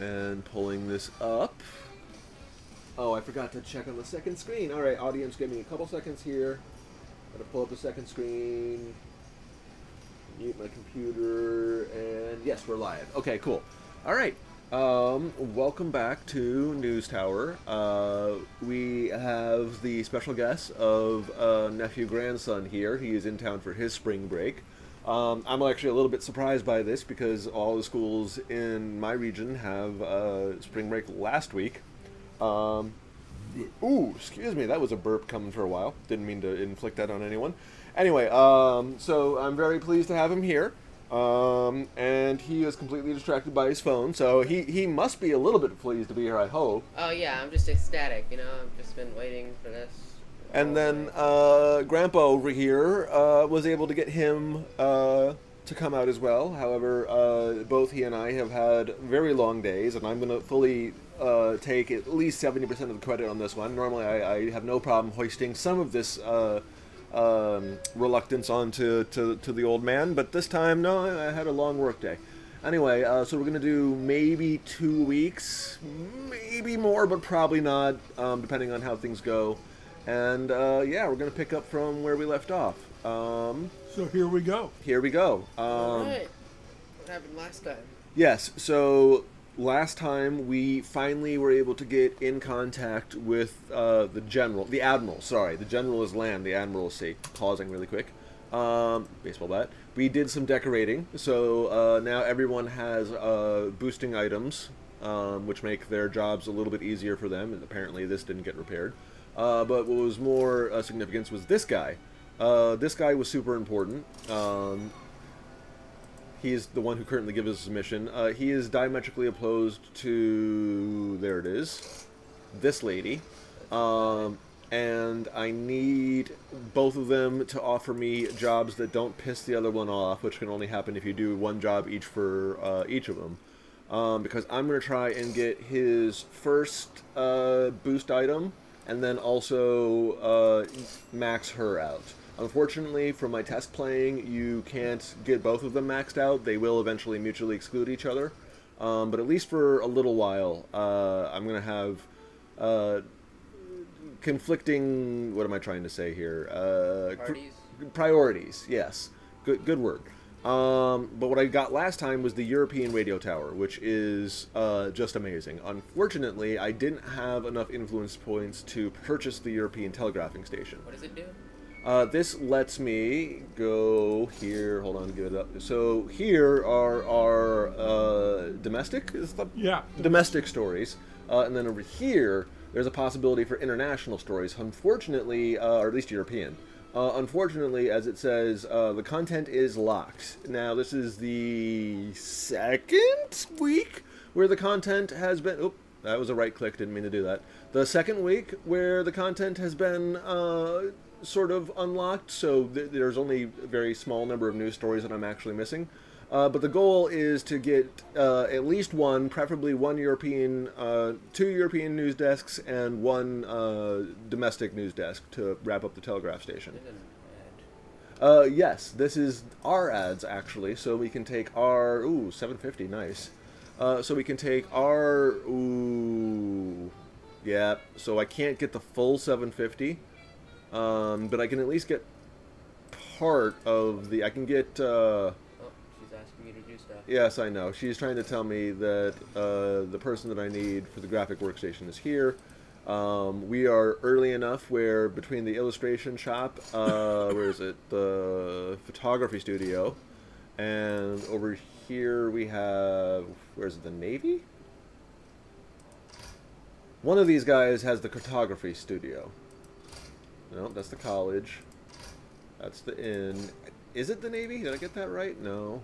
And pulling this up. Oh, I forgot to check on the second screen. All right, audience, give me a couple seconds here. Gotta pull up the second screen. Mute my computer, and yes, we're live. Okay, cool. All right. Welcome back to News Tower. We have the special guest of Nephew grandson here. He is in town for his spring break. I'm actually a little bit surprised by this because all the schools in my region have spring break last week. Ooh, excuse me, that was a burp coming for a while. Didn't mean to inflict that on anyone. Anyway, so I'm very pleased to have him here. And he is completely distracted by his phone, so he must be a little bit pleased to be here, I hope. Oh yeah, I'm just ecstatic, I've just been waiting for this. And then Grandpa over here was able to get him to come out as well. However, both he and I have had very long days, and I'm going to fully take at least 70% of the credit on this one. Normally, I have no problem hoisting some of this reluctance onto to the old man, but this time, no, I had a long work day. Anyway, so we're going to do maybe 2 weeks, maybe more, but probably not, depending on how things go. And yeah, we're going to pick up from where we left off. So here we go. Here we go. All right. What happened last time? Yes, so last time we finally were able to get in contact with the admiral. Sorry, the general is land, the admiral is sea. Pausing really quick. Baseball bat. We did some decorating, so now everyone has boosting items, which make their jobs a little bit easier for them. And apparently this didn't get repaired. But what was more significant was this guy. This guy was super important. He is the one who currently gives us his mission. He is diametrically opposed to, there it is, this lady. And I need both of them to offer me jobs that don't piss the other one off, which can only happen if you do one job each for each of them. Because I'm going to try and get his first boost item, and then also max her out. Unfortunately, from my test playing, you can't get both of them maxed out. They will eventually mutually exclude each other. But at least for a little while, I'm going to have conflicting... What am I trying to say here? Priorities, yes. Good word. But what I got last time was the European radio tower, which is just amazing. Unfortunately, I didn't have enough influence points to purchase the European telegraphing station. What does it do? This lets me go here. Hold on, give it up. So here are our domestic stories, and then over here there's a possibility for international stories. Unfortunately, or at least European. Unfortunately, as it says, the content is locked. Now, this is the second week where the content has been... Oop, that was a right click, didn't mean to do that. The second week where the content has been sort of unlocked, so there's only a very small number of news stories that I'm actually missing. But the goal is to get at least one, preferably one European, 2 European news desks and one domestic news desk to wrap up the telegraph station. Yes, this is our ads actually, so we can take our, ooh, 750, nice. So we can take our, ooh, yeah, so I can't get the full 750, but I can at least get part of the, I can get, Asking you to do stuff. yes, I know. She's trying to tell me that the person that I need for the graphic workstation is here. We are early enough where between the illustration shop, where is it? The photography studio, and over here we have, where is it? The Navy? One of these guys has the cartography studio. No, that's the college. That's the inn. Is it the Navy? Did I get that right? No.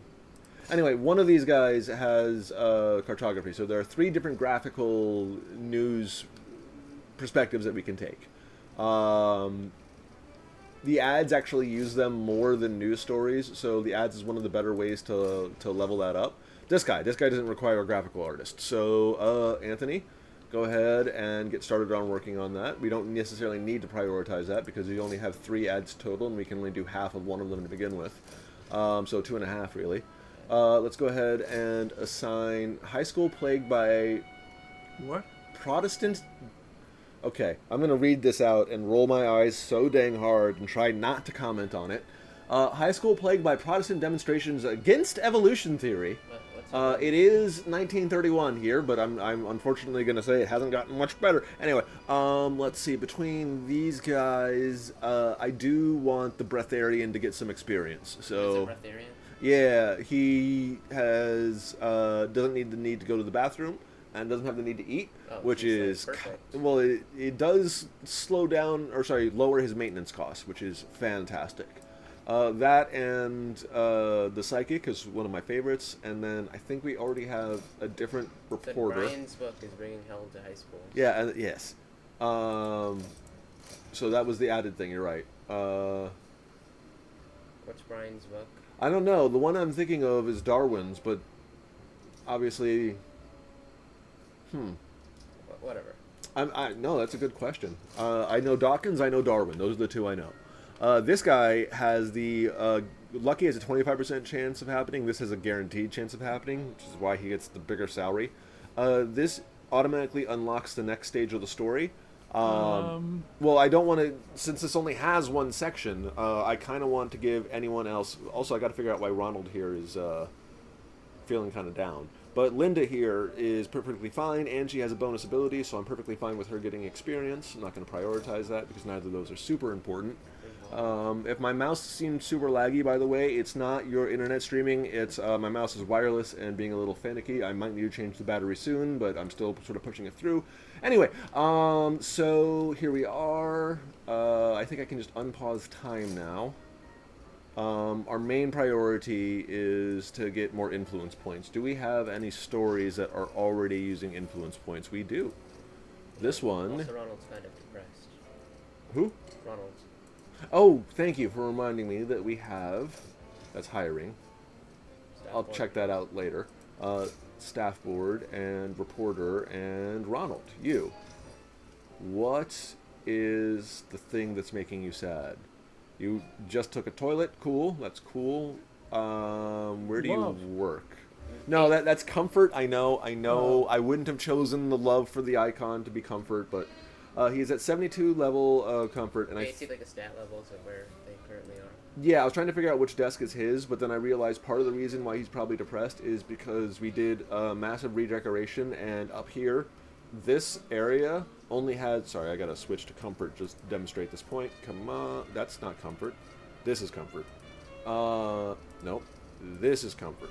Anyway, one of these guys has cartography, so there are 3 different graphical news perspectives that we can take. The ads actually use them more than news stories, so the ads is one of the better ways to level that up. This guy doesn't require a graphical artist, so Anthony, go ahead and get started on working on that. We don't necessarily need to prioritize that because we only have 3 ads total, and we can only do half of one of them to begin with, so 2.5 really. Let's go ahead and assign high school plagued by What? Protestant. Okay, I'm going to read this out and roll my eyes so dang hard and try not to comment on it. High school plagued by Protestant demonstrations against evolution theory. It is 1931 here, but I'm unfortunately going to say it hasn't gotten much better. Anyway, let's see. Between these guys, I do want the Breatharian to get some experience. So, Breatharian? Yeah, he has doesn't need to go to the bathroom and doesn't have the need to eat, which is perfect. Well, it does lower his maintenance costs, which is fantastic. That and the Psychic is one of my favorites, and then I think we already have a different reporter. Brian's book is bringing hell to high school. Yeah, yes. So that was the added thing, you're right. What's Brian's book? I don't know. The one I'm thinking of is Darwin's, but obviously... Whatever. No, that's a good question. I know Dawkins, I know Darwin. Those are the two I know. This guy has the... Lucky has a 25% chance of happening. This has a guaranteed chance of happening, which is why he gets the bigger salary. This automatically unlocks the next stage of the story. Well, I don't want to... Since this only has one section, I kind of want to give anyone else... Also, I got to figure out why Ronald here is feeling kind of down. But Linda here is perfectly fine, and she has a bonus ability, so I'm perfectly fine with her getting experience. I'm not going to prioritize that, because neither of those are super important. If my mouse seems super laggy, by the way, it's not your internet streaming. It's my mouse is wireless and being a little finicky. I might need to change the battery soon, but I'm still sort of pushing it through. Anyway, so here we are. I think I can just unpause time now. Our main priority is to get more influence points. Do we have any stories that are already using influence points? We do. This one... Also, Ronald's kind of depressed. Who? Ronald's. Oh, thank you for reminding me that we have... That's hiring. I'll check that out later. Staff board and reporter and Ronald, you. What is the thing that's making you sad? You just took a toilet. Cool. That's cool. Where do you work? No, that's comfort. I know. I wouldn't have chosen the love for the icon to be comfort, but he's at 72 level comfort. And I see like the stat levels of where they currently are. Yeah, I was trying to figure out which desk is his, but then I realized part of the reason why he's probably depressed is because we did a massive redecoration, and up here, this area only had... Sorry, I gotta switch to comfort just to demonstrate this point. Come on. That's not comfort. This is comfort. Nope. This is comfort.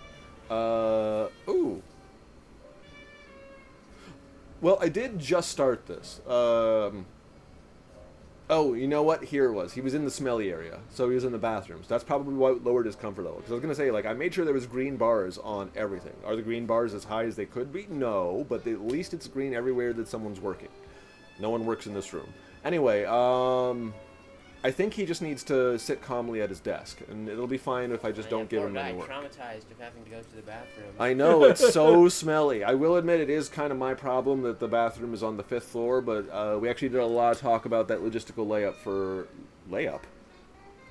Ooh. Well, I did just start this. Oh, you know what? Here it was. He was in the smelly area, so he was in the bathrooms. That's probably what lowered his comfort level. Because I was going to say, like, I made sure there was green bars on everything. Are the green bars as high as they could be? No, but at least it's green everywhere that someone's working. No one works in this room. Anyway, I think he just needs to sit calmly at his desk, and it'll be fine if I just don't give him any work. Traumatized of having to go to the bathroom. I know, it's so smelly. I will admit it is kind of my problem that the bathroom is on the 5th floor, but we actually did a lot of talk about that logistical layup for... Layup?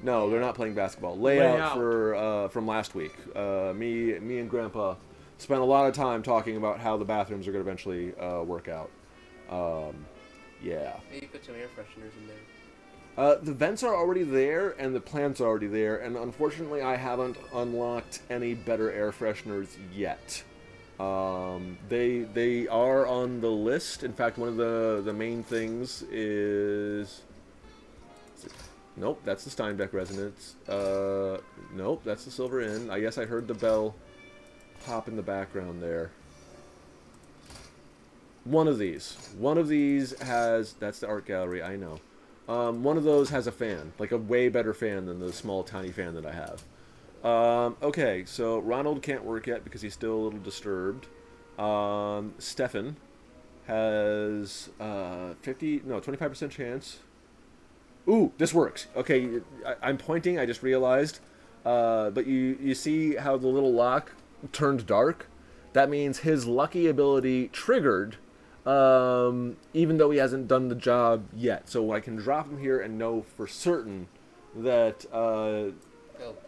No, they're not playing basketball. Layout for from last week. Me and Grandpa spent a lot of time talking about how the bathrooms are going to eventually work out. Yeah. Maybe put some air fresheners in there. The vents are already there, and the plants are already there, and unfortunately I haven't unlocked any better air fresheners yet. They are on the list. In fact, one of the main things is... Nope, that's the Steinbeck Resonance. Nope, that's the Silver Inn. I guess I heard the bell pop in the background there. One of these has... That's the art gallery, I know. One of those has a fan, like a way better fan than the small, tiny fan that I have. Okay, so Ronald can't work yet because he's still a little disturbed. Stefan has 25% chance. Ooh, this works. Okay, I'm pointing, I just realized. But you see how the little lock turned dark? That means his lucky ability triggered, even though he hasn't done the job yet. So I can drop him here and know for certain that... Go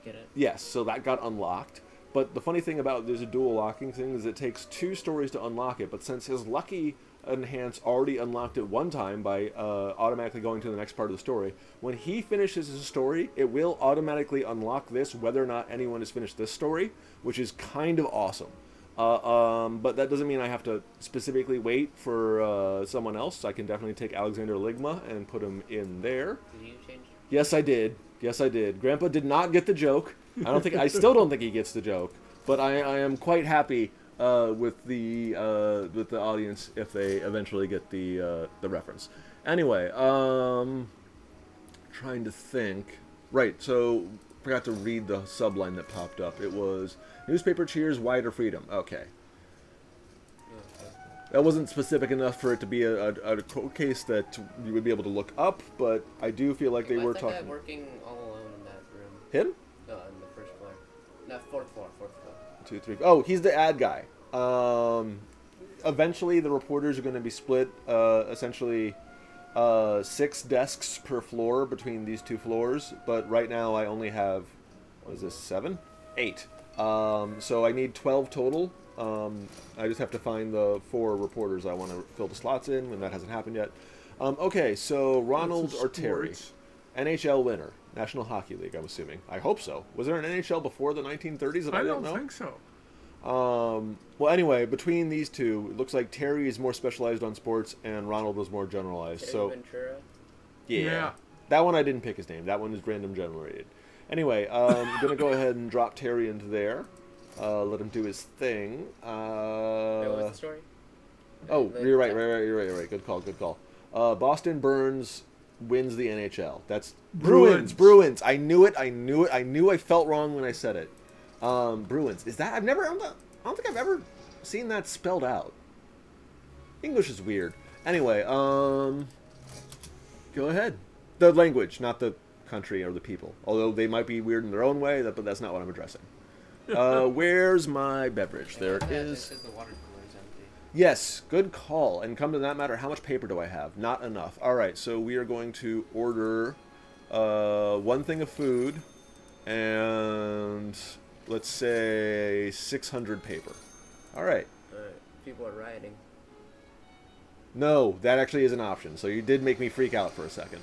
get it. Yes, so that got unlocked. But the funny thing about there's a dual locking thing is it takes 2 stories to unlock it. But since his lucky enhance already unlocked it one time by automatically going to the next part of the story, when he finishes his story, it will automatically unlock this whether or not anyone has finished this story, which is kind of awesome. But that doesn't mean I have to specifically wait for someone else. I can definitely take Alexander Ligma and put him in there. Did you change? Yes, I did. Yes, I did. Grandpa did not get the joke. I still don't think he gets the joke. But I am quite happy with the audience if they eventually get the reference. Anyway, trying to think. Right. So forgot to read the subline that popped up. It was newspaper cheers wider freedom. Okay. That wasn't specific enough for it to be a quote case that you would be able to look up, but I do feel like they were talking. Why is that guy working all alone in that room? Him? No, on the first floor. No, fourth floor. 2, 3. Oh, he's the ad guy. Eventually, the reporters are going to be split. Essentially, 6 desks per floor between these 2 floors. But right now, I only have, what is this, 7? 8. So I need 12 total. I just have to find the 4 reporters I want to fill the slots in, and that hasn't happened yet. Okay, so Ronald or Terry, NHL winner, National Hockey League, I'm assuming. I hope so. Was there an NHL before the 1930s that I don't know? I don't think so. Well, anyway, between these two, it looks like Terry is more specialized on sports, and Ronald was more generalized. Terry so, Ventura? Yeah. That one I didn't pick his name. That one is random generated. Anyway, I'm going to go ahead and drop Terry into there. Let him do his thing. Wait, what was the story? Oh, you're right. Good call. Boston Burns wins the NHL. That's Bruins. I knew it. I knew I felt wrong when I said it. Bruins. Is that? I don't think I've ever seen that spelled out. English is weird. Anyway, go ahead. The language, not the country or the people. Although they might be weird in their own way, but that's not what I'm addressing. Where's my beverage? There it is. The water cooler is empty. Yes, good call. And come to that matter, how much paper do I have? Not enough. All right, so we are going to order 1 thing of food and let's say 600 paper. All right. People are rioting. No, that actually is an option. So you did make me freak out for a second.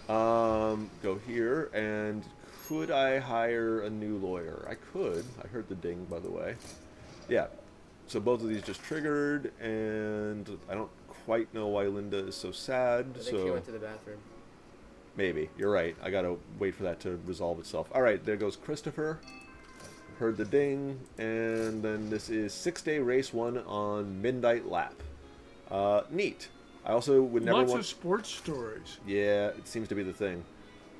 Go here, and could I hire a new lawyer? I could. I heard the ding, by the way. Yeah. So both of these just triggered, and I don't quite know why Linda is so sad. I think she went to the bathroom. Maybe. You're right. I gotta wait for that to resolve itself. All right, there goes Christopher. Heard the ding, and then this is 6-day race 1 on Midnight Lap. Neat. I also would never Lots of sports stories. Yeah, it seems to be the thing.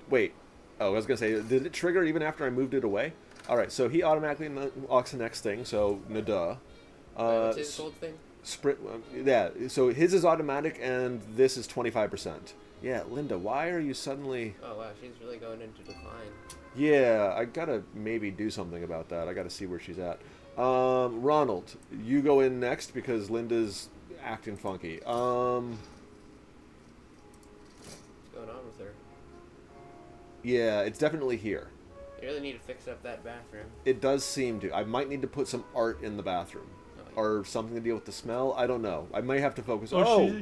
Wait. Oh, I was going to say, did it trigger even after I moved it away? All right, so he automatically unlocks the next thing, so duh. What's his gold thing? Sprint. Yeah, so his is automatic, and this is 25%. Yeah, Linda, why are you suddenly... Oh, wow, she's really going into decline. Yeah, I got to maybe do something about that. I got to see where she's at. Ronald, you go in next because Linda's acting funky. What's going on with her? Yeah, it's definitely here. You really need to fix up that bathroom. It does seem to. I might need to put some art in the bathroom. Or something to deal with the smell. I don't know. I might have to focus.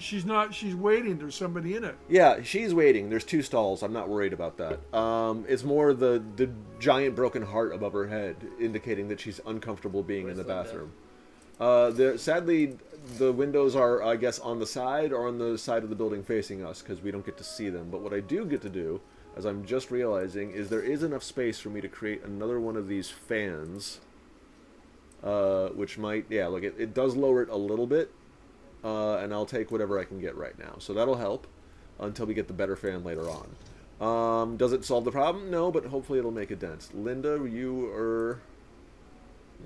She's not. She's waiting. There's somebody in it. Yeah, she's waiting. There's 2 stalls. I'm not worried about that. It's more the giant broken heart above her head indicating that she's uncomfortable being in the bathroom. Sadly, the windows are, I guess, on the side or on the side of the building facing us because we don't get to see them. But what I do get to do, as I'm just realizing, is there is enough space for me to create another one of these fans. Which might, yeah, look, it does lower it a little bit, and I'll take whatever I can get right now. So that'll help until we get the better fan later on. Does it solve the problem? No, but hopefully it'll make a dent. Linda, you are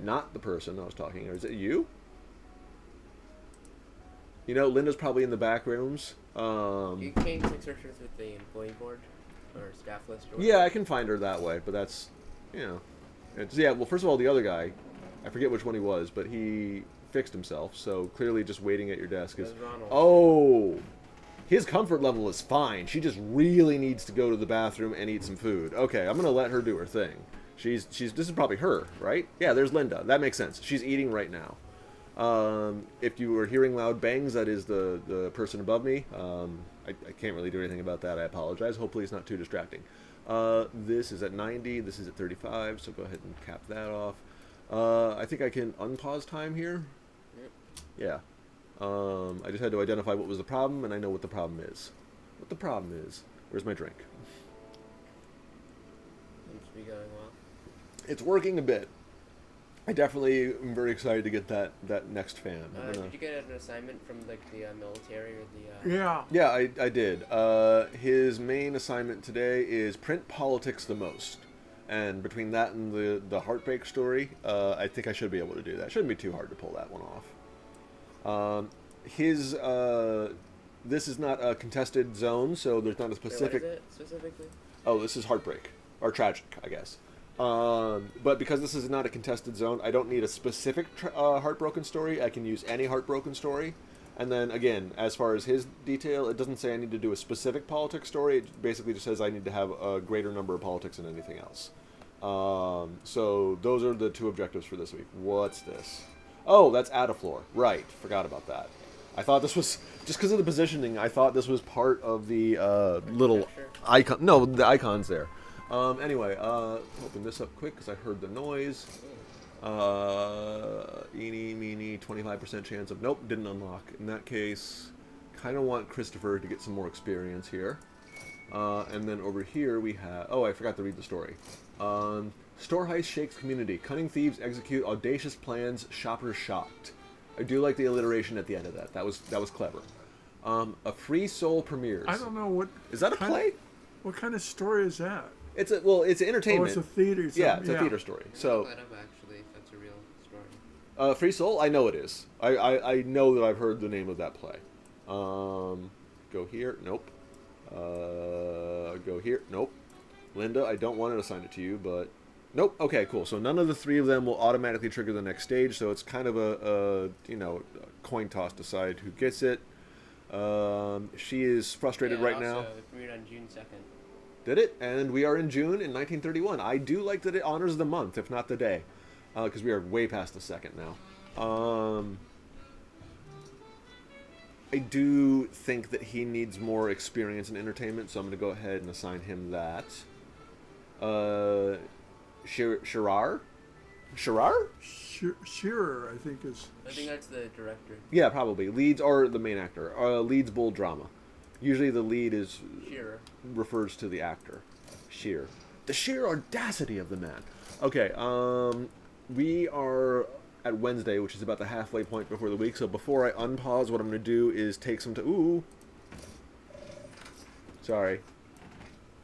not the person I was talking, or is it you? You know, Linda's probably in the back rooms. You can searchers with the employee board or staff list. Or yeah, I can find her that way, but that's, you know, yeah. Well, first of all, the other guy. I forget which one he was, but he fixed himself, so clearly just waiting at your desk is... Oh! His comfort level is fine. She just really needs to go to the bathroom and eat some food. Okay, I'm going to let her do her thing. This is probably her, right? Yeah, there's Linda. That makes sense. She's eating right now. If you were hearing loud bangs, that is the person above me. I can't really do anything about that. I apologize. Hopefully it's not too distracting. This is at 90. This is at 35. So go ahead and cap that off. I think I can unpause time here. Yep. Yeah. I just had to identify what was the problem, and I know what the problem is. What the problem is. Where's my drink? Seems to be going well. It's working a bit. I definitely am very excited to get that next fan. Did you get an assignment from like the military or the? Yeah. Yeah, I did. His main assignment today is print politics the most, and between that and the heartbreak story, I think I should be able to do that. Shouldn't be too hard to pull that one off. This is not a contested zone, so there's not a specific. Wait, what is it specifically? Oh, this is heartbreak or tragic, I guess. But because this is not a contested zone, I don't need a specific heartbroken story. I can use any heartbroken story. And then, again, as far as his detail, it doesn't say I need to do a specific politics story. It basically just says I need to have a greater number of politics than anything else. So those are the two objectives for this week. What's this? Oh, that's Adaflor. Right. Forgot about that. I thought this was, just because of the positioning, I thought this was part of the little icon. No, the icon's there. Anyway, open this up quick because I heard the noise. Eeny, meeny, 25% chance of... Nope, didn't unlock. In that case, kind of want Christopher to get some more experience here. And then over here we have... Oh, I forgot to read the story. Store heist shakes community. Cunning thieves execute audacious plans. Shoppers shocked. I do like the alliteration at the end of that. That was clever. A Free Soul premieres. I don't know what... Is that a play? What kind of story is that? It's entertainment. Oh, it's a theater. Yeah, it's a theater story. So, Actually, if that's a real story. Free Soul, I know it is. I know that I've heard the name of that play. Go here, nope. Go here, nope. Linda, I don't want to assign it to you, but nope. Okay, cool. So none of the three of them will automatically trigger the next stage. So it's kind of a coin toss to decide who gets it. She is frustrated right now. It premiered on June 2nd. Did it? And we are in June in 1931. I do like that it honors the month, if not the day, because we are way past the second now. I do think that he needs more experience in entertainment, so I'm going to go ahead and assign him that. Shearer? Shearer, I think is... I think that's the director. Yeah, probably. Leads are the main actor. Leads bold drama. Usually the lead is... Shearer. Refers to the actor. Sheer. The sheer audacity of the man. Okay, we are at Wednesday, which is about the halfway point before the week, so before I unpause, what I'm going to do is take some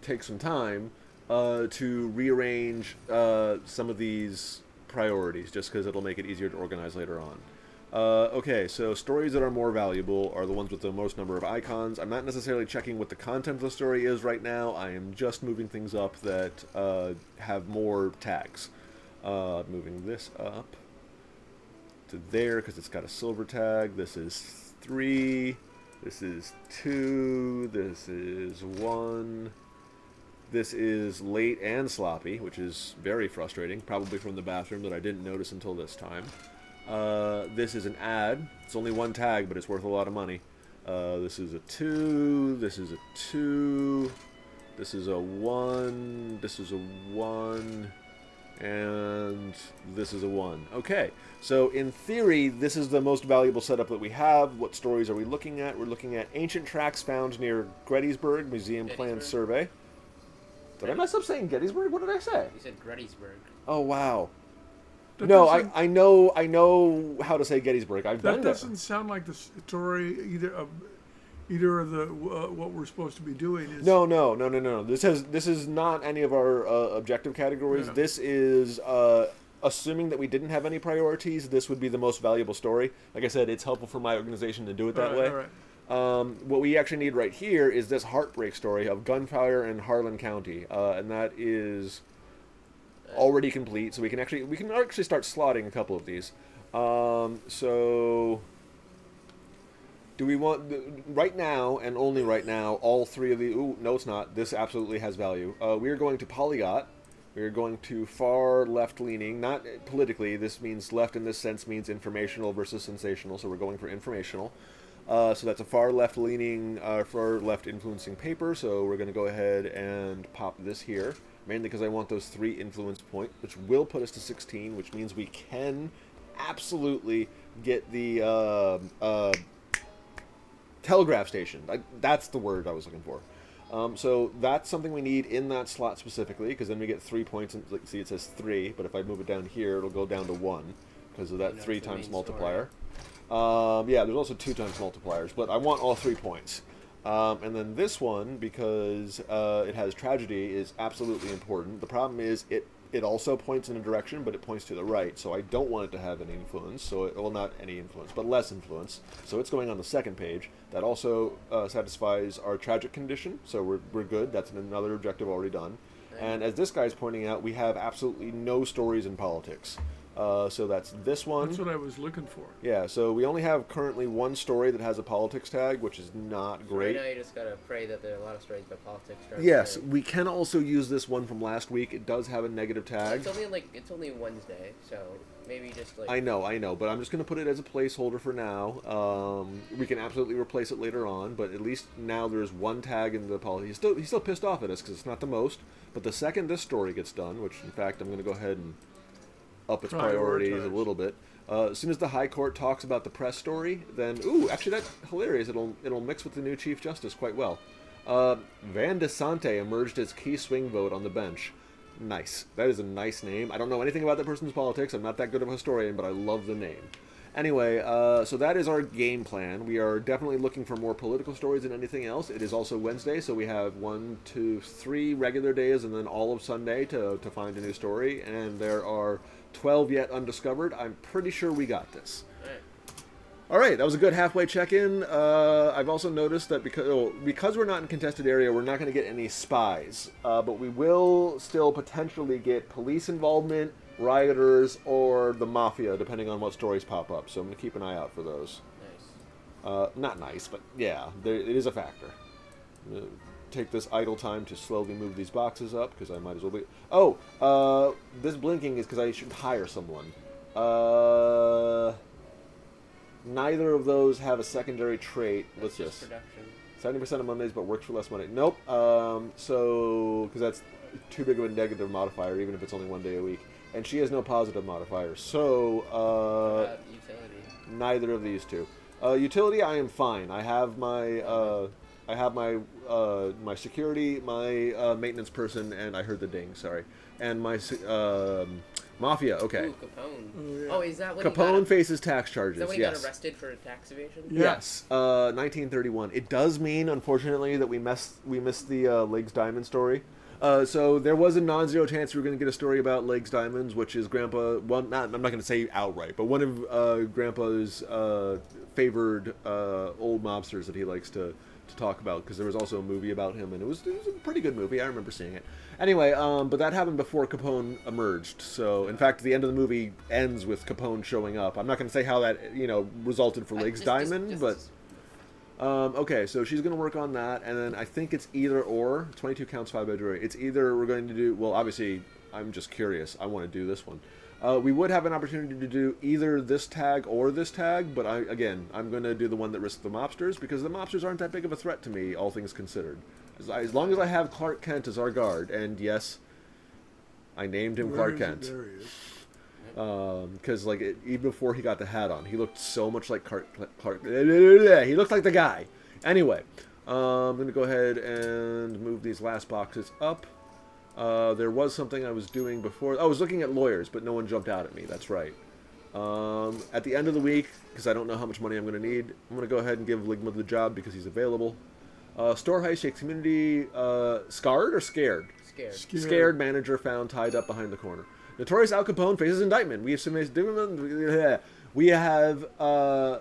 take some time to rearrange some of these priorities, just because it'll make it easier to organize later on. Okay, so stories that are more valuable are the ones with the most number of icons. I'm not necessarily checking what the content of the story is right now. I am just moving things up that have more tags. Moving this up to there because it's got a silver tag. This is 3. This is 2. This is 1. This is late and sloppy, which is very frustrating, probably from the bathroom that I didn't notice until this time. This is an ad. It's only one tag, but it's worth a lot of money. This is a 2. This is a 2. This is a 1. This is a 1. And this is a 1. Okay, so in theory, this is the most valuable setup that we have. What stories are we looking at? We're looking at ancient tracks found near Gettysburg Museum Plan Survey. Did I mess up saying Gettysburg? What did I say? You said Gettysburg. Oh, wow. That No, I know how to say Gettysburg. I've been That there. doesn't sound like the story either of the what we're supposed to be doing. Is No. This is not any of our objective categories. Yeah. This is assuming that we didn't have any priorities. This would be the most valuable story. Like I said, it's helpful for my organization to do it that way. All right. What we actually need right here is this heartbreak story of gunfire in Harlan County, and that is already complete. So we can actually start slotting a couple of these. So do we want right now and only right now all three of the? Ooh, no, it's not. This absolutely has value. We are going to Polygot We're going to far left-leaning, not politically. This means left in this sense means informational versus sensational. So we're going for informational. So that's a far left-leaning, far left-influencing paper. So we're going to go ahead and pop this here, mainly because I want those 3 influence points, which will put us to 16, which means we can absolutely get the telegraph station. That's the word I was looking for. So that's something we need in that slot specifically, because then we get 3 points. And like, see, it says 3, but if I move it down here, it'll go down to 1 because of that 3 times multiplier. Yeah, there's also 2 times multipliers, but I want all 3 points. And then this one, because it has tragedy, is absolutely important. The problem is it also points in a direction, but it points to the right, so I don't want it to have any influence. So, well, not any influence, but less influence. So it's going on the second page. That also satisfies our tragic condition, so we're good. That's another objective already done. And as this guy's pointing out, we have absolutely no stories in politics. So that's this one. That's what I was looking for. Yeah, so we only have currently 1 story that has a politics tag, which is not great. Right now you just gotta pray that there are a lot of stories about politics. Yes, we can also use this one from last week. It does have a negative tag. It's only Wednesday, so maybe just like... I know, but I'm just going to put it as a placeholder for now. We can absolutely replace it later on, but at least now there's 1 tag in the politics. He's still pissed off at us because it's not the most, but the second this story gets done, which in fact I'm going to go ahead and up its priorities a little bit. As soon as the High Court talks about the press story, then actually that's hilarious. It'll mix with the new Chief Justice quite well. Van de Sante emerged as key swing vote on the bench. Nice. That is a nice name. I don't know anything about that person's politics. I'm not that good of a historian, but I love the name. Anyway, so that is our game plan. We are definitely looking for more political stories than anything else. It is also Wednesday, so we have 1, 2, 3 regular days and then all of Sunday to find a new story. And there are 12 yet undiscovered. I'm pretty sure we got this. All right, that was a good halfway check-in. I've also noticed that because we're not in contested area, we're not going to get any spies. But we will still potentially get police involvement, rioters, or the mafia, depending on what stories pop up. So I'm going to keep an eye out for those. Nice. Not nice, but yeah, it is a factor. I'm going to take this idle time to slowly move these boxes up, because I might as well be... Oh, this blinking is because I should hire someone. Neither of those have a secondary trait. What's this? 70% of Mondays, but works for less money. Nope. So, because that's too big of a negative modifier, even if it's only 1 day a week. And she has no positive modifier. So, utility. Neither of these two. Utility, I am fine. I have my, my security, my maintenance person, and I heard the ding. Sorry, and my mafia. Okay. Ooh, Capone. Oh, is that when Capone faces tax charges? Is that when he got arrested for tax evasion? Yes. 1931. It does mean, unfortunately, that we missed the Legs Diamond story. So there was a non-zero chance we were going to get a story about Legs Diamonds, which is Grandpa. Well, I'm not going to say outright, but one of Grandpa's favored old mobsters that he likes to talk about, because there was also a movie about him, and it was a pretty good movie. I remember seeing it. Anyway, but that happened before Capone emerged. So, in fact, the end of the movie ends with Capone showing up. I'm not going to say how that resulted for Legs Diamond, but. Okay, so she's going to work on that, and then I think it's either or. 22 counts 5 by jury. It's either we're going to do, well, obviously, I'm just curious. I want to do this one. We would have an opportunity to do either this tag or this tag, but I'm going to do the one that risks the mobsters, because the mobsters aren't that big of a threat to me, all things considered. As long as I have Clark Kent as our guard, and yes, I named him Clark Kent. There he is. Because even before he got the hat on, he looked so much like Clark. He looked like the guy. Anyway, I'm going to go ahead and move these last boxes up. There was something I was doing before. I was looking at lawyers, but no one jumped out at me. That's right. At the end of the week, because I don't know how much money I'm going to need, I'm going to go ahead and give Ligma the job because he's available. Store heist shakes community. Scarred or scared? Scared manager found tied up behind the corner. Notorious Al Capone faces indictment. We have I'm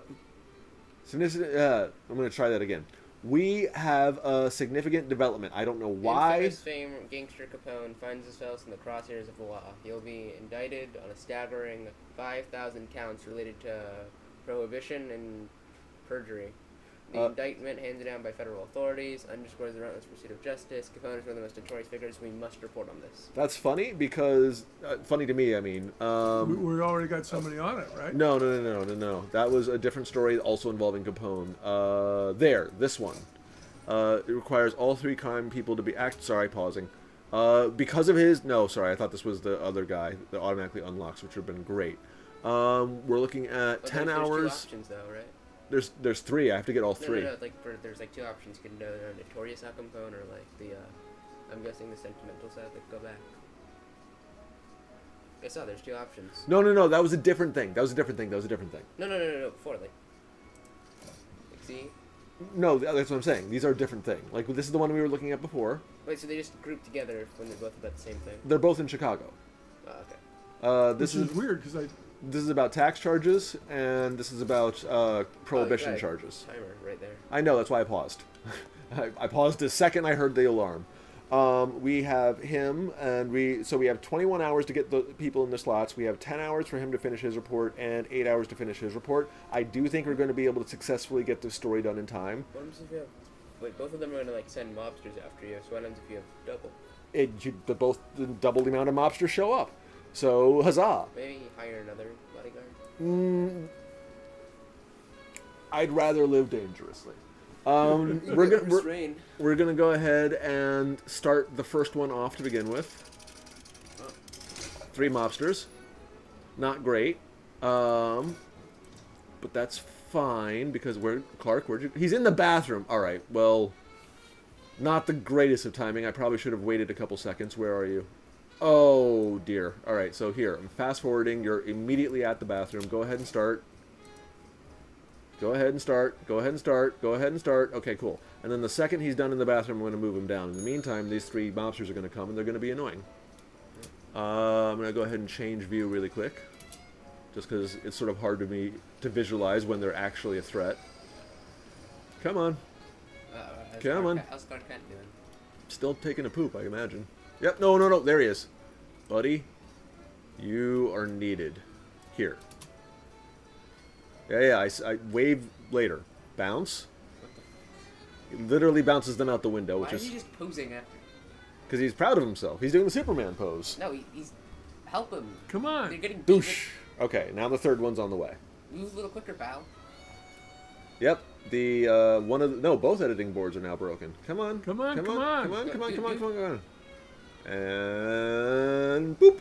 going to try that again. We have a significant development. I don't know why. Infamous fame gangster Capone finds himself in the crosshairs of the law. He'll be indicted on a staggering 5,000 counts related to prohibition and perjury. The indictment handed down by federal authorities underscores the relentless pursuit of justice. Capone is one of the most notorious figures. We must report on this. That's funny because, funny to me, I mean. We already got somebody on it, right? No. That was a different story also involving Capone. This one. It requires all 3 crime people to be sorry, pausing. Because of his, no, sorry, I thought this was the other guy that automatically unlocks, which would have been great. We're looking at 10 hours. There's 2 options though, right? There's 3. I have to get all 3. No. There's like 2 options. You can do a notorious Al Capone or like the, I'm guessing the sentimental side that go back. I saw there's 2 options. No. That was a different thing. No. Before like see. No, that's what I'm saying. These are a different thing. Like this is the one we were looking at before. Wait, so they just grouped together when they're both about the same thing? They're both in Chicago. Oh, okay. This is weird because This is about tax charges, and this is about prohibition charges. Timer right there. I know, that's why I paused. I paused the second I heard the alarm. We have him, and we have 21 hours to get the people in the slots. We have 10 hours for him to finish his report, and 8 hours to finish his report. I do think we're going to be able to successfully get this story done in time. What happens if you have... Wait, both of them are going to like send mobsters after you, so what happens if you have double? Double the amount of mobsters show up. So, huzzah. Maybe hire another bodyguard? I'd rather live dangerously. We're gonna go ahead and start the first one off to begin with. 3 mobsters. Not great. But that's fine because he's in the bathroom. Alright, well, not the greatest of timing. I probably should have waited a couple seconds. Where are you? Oh dear. Alright, so here, I'm fast forwarding. You're immediately at the bathroom. Go ahead and start. Okay, cool. And then the second he's done in the bathroom, I'm going to move him down. In the meantime, these 3 mobsters are going to come, and they're going to be annoying. I'm going to go ahead and change view really quick. Just because it's sort of hard to me to visualize when they're actually a threat. Come on. Come on. How's Clark Kent doing? Still taking a poop, I imagine. Yep, no, there he is. Buddy, you are needed. Here. Yeah, I wave later. Bounce. It literally bounces them out the window, Why is he just posing after? Because he's proud of himself. He's doing the Superman pose. No, he's... Help him. Come on. They're getting... Douche. Okay, now the 3rd one's on the way. Move a little quicker, pal. Yep. Both editing boards are now broken. Come on. And boop.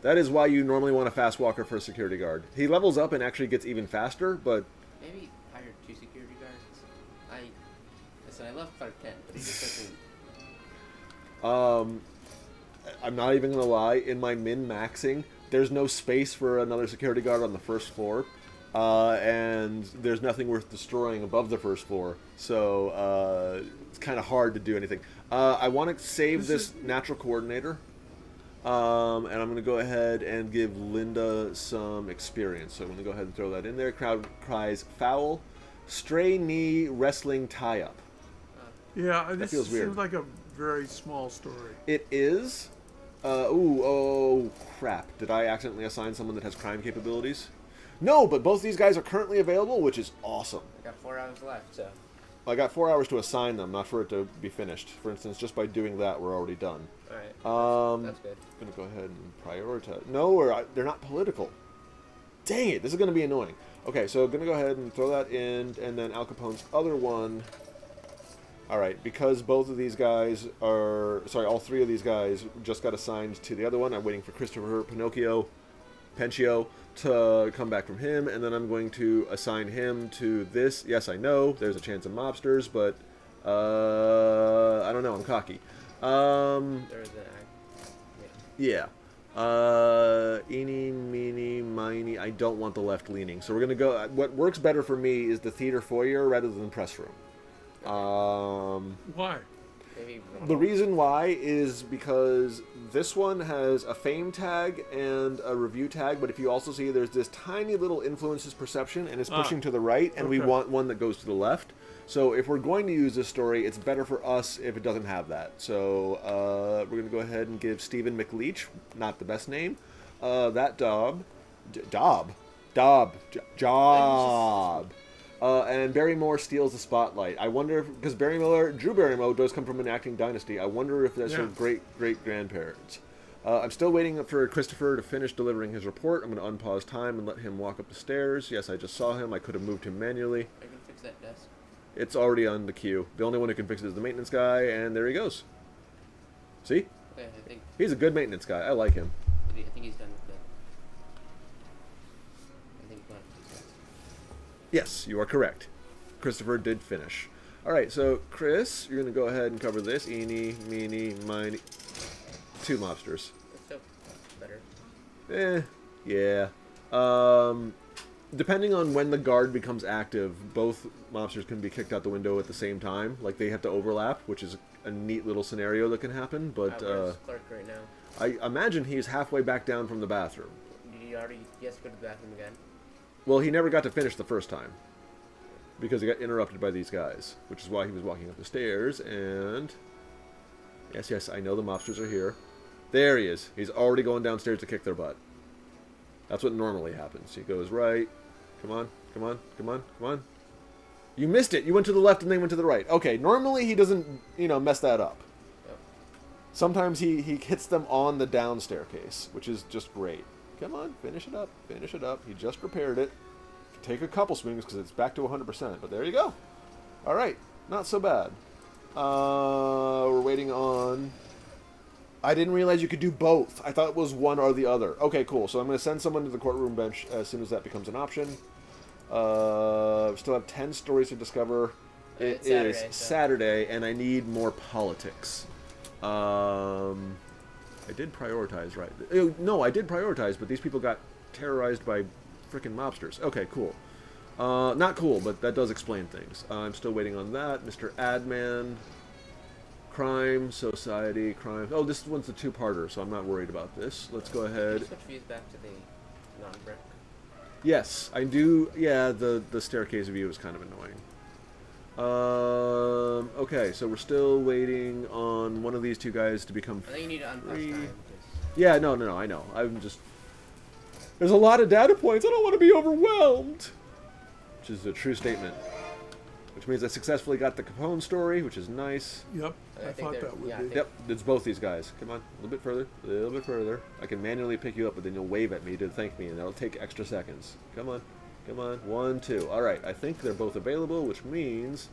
That is why you normally want a fast walker for a security guard. He levels up and actually gets even faster, but... Maybe hire 2 security guards. I love Clark Kent, but he just doesn't... I'm not even going to lie. In my min-maxing, there's no space for another security guard on the 1st floor. And there's nothing worth destroying above the 1st floor. So, it's kind of hard to do anything. I want to save this natural coordinator. And I'm going to go ahead and give Linda some experience. So I'm going to go ahead and throw that in there. Crowd cries foul. Stray knee wrestling tie-up. Yeah, this feels weird. Seems like a very small story. It is. Oh crap. Did I accidentally assign someone that has crime capabilities? No, but both these guys are currently available, which is awesome. I got 4 hours left, so... I got 4 hours to assign them, not for it to be finished. For instance, just by doing that, we're already done. Alright, that's good. I'm going to go ahead and prioritize. No, they're not political. Dang it, this is going to be annoying. Okay, so I'm going to go ahead and throw that in, and then Al Capone's other one. Alright, because both of these guys are... Sorry, all 3 of these guys just got assigned to the other one. I'm waiting for Christopher Pencio to come back from him, and then I'm going to assign him to this. Yes, I know, there's a chance of mobsters, but I don't know, I'm cocky. There's an Yeah. Eeny, meeny, miny. I don't want the left leaning. So we're going to go... What works better for me is the theater foyer rather than press room. Why? The reason why is because this one has a fame tag and a review tag, but if you also see there's this tiny little influences perception and it's pushing to the right, and we want one that goes to the left. So if we're going to use this story, it's better for us if it doesn't have that. So we're going to go ahead and give Stephen McLeach, not the best name, that job. And Barrymore steals the spotlight. I wonder if, because Drew Barrymore does come from an acting dynasty. I wonder if that's her great grandparents. I'm still waiting for Christopher to finish delivering his report. I'm going to unpause time and let him walk up the stairs. Yes, I just saw him. I could have moved him manually. I can fix that desk. It's already on the queue. The only one who can fix it is the maintenance guy, and there he goes. See? Okay, I think He's a good maintenance guy. I like him. I think he's done with that. I think he's done with that. Yes, you are correct. Christopher did finish. All right, so Chris, you're going to go ahead and cover this. Eeny, meeny, miny. 2 mobsters. That's still better. Yeah. Depending on when the guard becomes active, both mobsters can be kicked out the window at the same time. Like, they have to overlap, which is a neat little scenario that can happen. But Where's Clark right now? I imagine he's halfway back down from the bathroom. He has to go to the bathroom again? Well, he never got to finish the first time. Because he got interrupted by these guys. Which is why he was walking up the stairs, and... Yes, I know the mobsters are here. There he is. He's already going downstairs to kick their butt. That's what normally happens. He goes right. Come on. You missed it. You went to the left and they went to the right. Okay, normally he doesn't, mess that up. Yep. Sometimes he hits them on the down staircase, which is just great. Come on, finish it up. He just repaired it. Take a couple swings because it's back to 100%, but there you go. All right, not so bad. We're waiting on... I didn't realize you could do both. I thought it was one or the other. Okay, cool. So I'm going to send someone to the courtroom bench as soon as that becomes an option. Still have 10 stories to discover. It is Saturday, and I need more politics. I did prioritize, right? No, I did prioritize, but these people got terrorized by frickin' mobsters. Okay, cool. Not cool, but that does explain things. I'm still waiting on that. Mr. Adman... Crime, society, crime. Oh, this one's a 2-parter, so I'm not worried about this. Let's go ahead. Can you switch views back to the non-brick? Yes, I do. Yeah, the staircase view is kind of annoying. Okay, so we're still waiting on one of these 2 guys to become free. I think you need to unpause time. Yeah, no, I know. I'm just... There's a lot of data points. I don't want to be overwhelmed. Which is a true statement. Which means I successfully got the Capone story, which is nice. Yep, I thought that would be. Yep, it's both these guys. Come on, a little bit further. I can manually pick you up, but then you'll wave at me to thank me, and that'll take extra seconds. Come on. 1, 2. All right, I think they're both available, which means...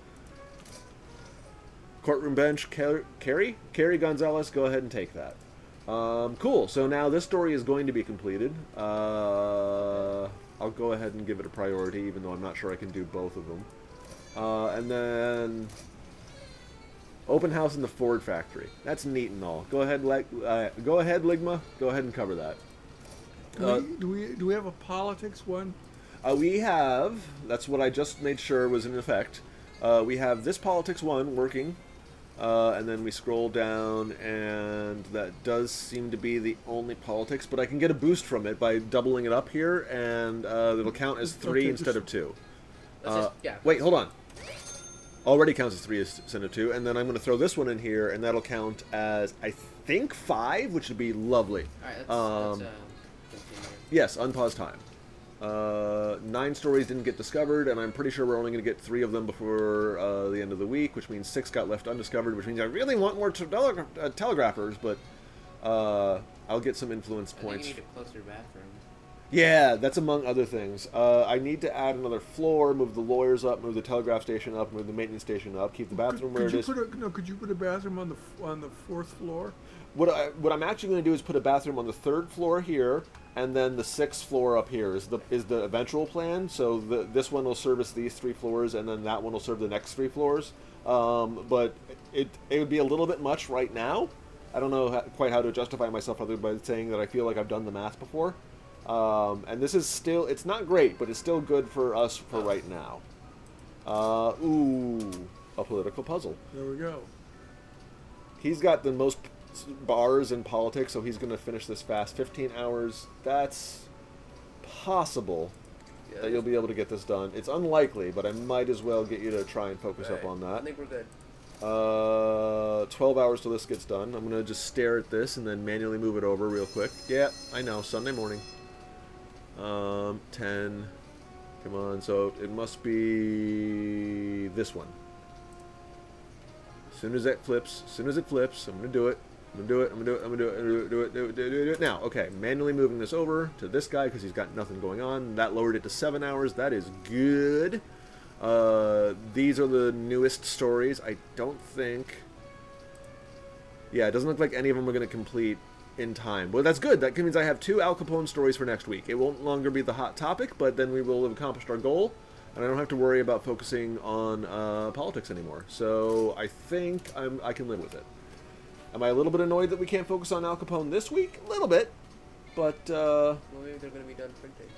Courtroom bench, Carrie Gonzalez, go ahead and take that. Cool, so now this story is going to be completed. I'll go ahead and give it a priority, even though I'm not sure I can do both of them. And then open house in the Ford factory. That's neat and all. Go ahead, Ligma. Go ahead and cover that. Do we have a politics one? We have. That's what I just made sure was in effect. We have this politics one working, and then we scroll down, and that does seem to be the only politics. But I can get a boost from it by doubling it up here, and it'll count as 3 instead of 2. Wait, hold on. Already counts as 3 instead of 2, and then I'm going to throw this one in here, and that'll count as, I think, 5, which would be lovely. Alright, let's continue. Yes, unpause time. 9 stories didn't get discovered, and I'm pretty sure we're only going to get 3 of them before the end of the week, which means 6 got left undiscovered, which means I really want more telegraphers, but I'll get some influence points. I think you need a closer bathroom. Yeah, that's among other things. I need to add another floor, move the lawyers up, move the telegraph station up, move the maintenance station up, keep the bathroom where it is. Could you put a bathroom on the 4th floor? What I'm actually going to do is put a bathroom on the 3rd floor here, and then the 6th floor up here is the eventual plan. So this one will service these 3 floors, and then that one will serve the next 3 floors. But it would be a little bit much right now. I don't know quite how to justify myself other by saying that I feel like I've done the math before. And this is still, it's not great, but it's still good for us for right now. A political puzzle. There we go. He's got the most bars in politics, so he's going to finish this fast. 15 hours, that's possible that you'll be able to get this done. It's unlikely, but I might as well get you to try and focus up on that. I think we're good. 12 hours till this gets done. I'm going to just stare at this and then manually move it over real quick. Yeah, I know, Sunday morning. 10. Come Come on, so it must be this one. As soon as it flips, I'm gonna do it. I'm gonna do it now. Okay, manually moving this over to this guy because he's got nothing going on. That lowered it to 7 hours. That is good. These are the newest stories. I don't think... Yeah, it doesn't look like any of them are going to complete in time. Well, that's good. That means I have 2 Al Capone stories for next week. It won't longer be the hot topic, but then we will have accomplished our goal, and I don't have to worry about focusing on politics anymore. So I think I can live with it. Am I a little bit annoyed that we can't focus on Al Capone this week? A little bit, but... well, maybe they're going to be done printing.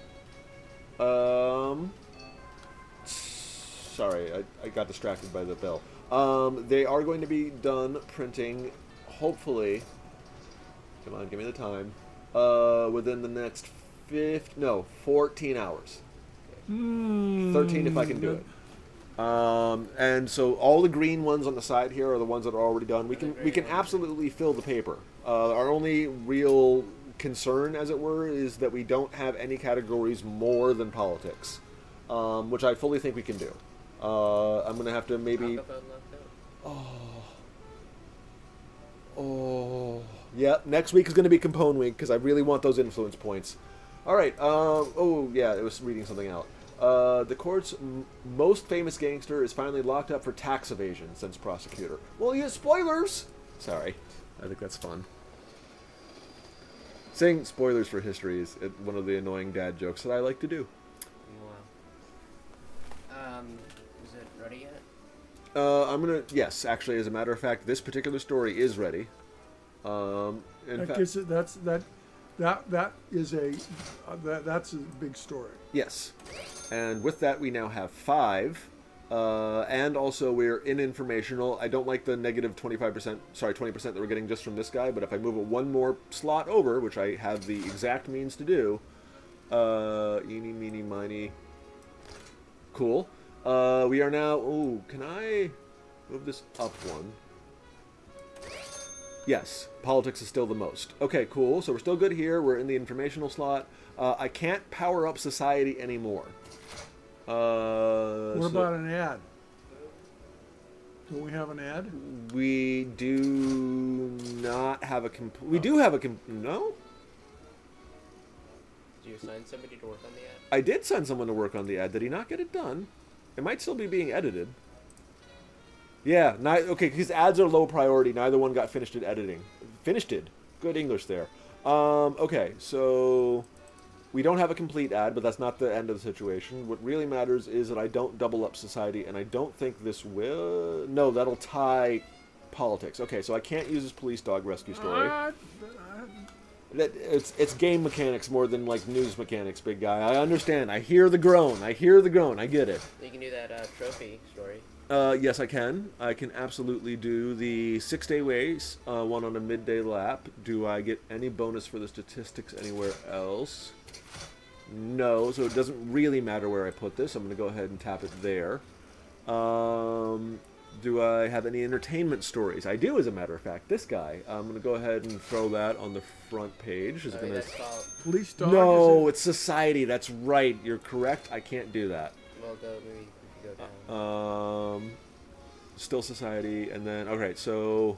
Sorry, I got distracted by the bell. They are going to be done printing, hopefully... Come on, give me the time. Within the next 14 hours. 13 if I can do it. And so all the green ones on the side here are the ones that are already done. We can absolutely fill the paper. Our only real concern, as it were, is that we don't have any categories more than politics, which I fully think we can do. I'm gonna have to maybe. Oh, yeah. Next week is gonna be Capone week because I really want those influence points. All right. Oh yeah, it was reading something out. The court's most famous gangster is finally locked up for tax evasion, since prosecutor. Well, yeah, spoilers! Sorry. I think that's fun. Saying spoilers for history is one of the annoying dad jokes that I like to do. Wow. Is it ready yet? Yes, actually, as a matter of fact, this particular story is ready. That's a big story. Yes. And with that, we now have 5. And also, we're in informational. I don't like the negative 20% that we're getting just from this guy, but if I move it one more slot over, which I have the exact means to do, eeny, meeny, miny. Cool. We are now... Ooh, can I move this up one? Yes, politics is still the most. Okay, cool. So we're still good here. We're in the informational slot. I can't power up society anymore. What about an ad? Do we have an ad? We do not have a we do have a no? Did you assign somebody to work on the ad? I did send someone to work on the ad. Did he not get it done? It might still be being edited. Yeah, okay, because ads are low priority. Neither one got finished at editing. Finished it. Good English there. Okay, so we don't have a complete ad, but that's not the end of the situation. What really matters is that I don't double up society, and I don't think this will... No, that'll tie politics. Okay, so I can't use this police dog rescue story. It's game mechanics more than, like, news mechanics, big guy. I understand. I hear the groan. I get it. You can do that trophy story. Yes, I can. I can absolutely do the 6-day race, one on a midday lap. Do I get any bonus for the statistics anywhere else? No, so it doesn't really matter where I put this. I'm going to go ahead and tap it there. Do I have any entertainment stories? I do, as a matter of fact. This guy. I'm going to go ahead and throw that on the front page. That's called... Police dog? No, it's society. That's right. You're correct. I can't do that. Well, maybe go down. Still society, and then... Okay, so...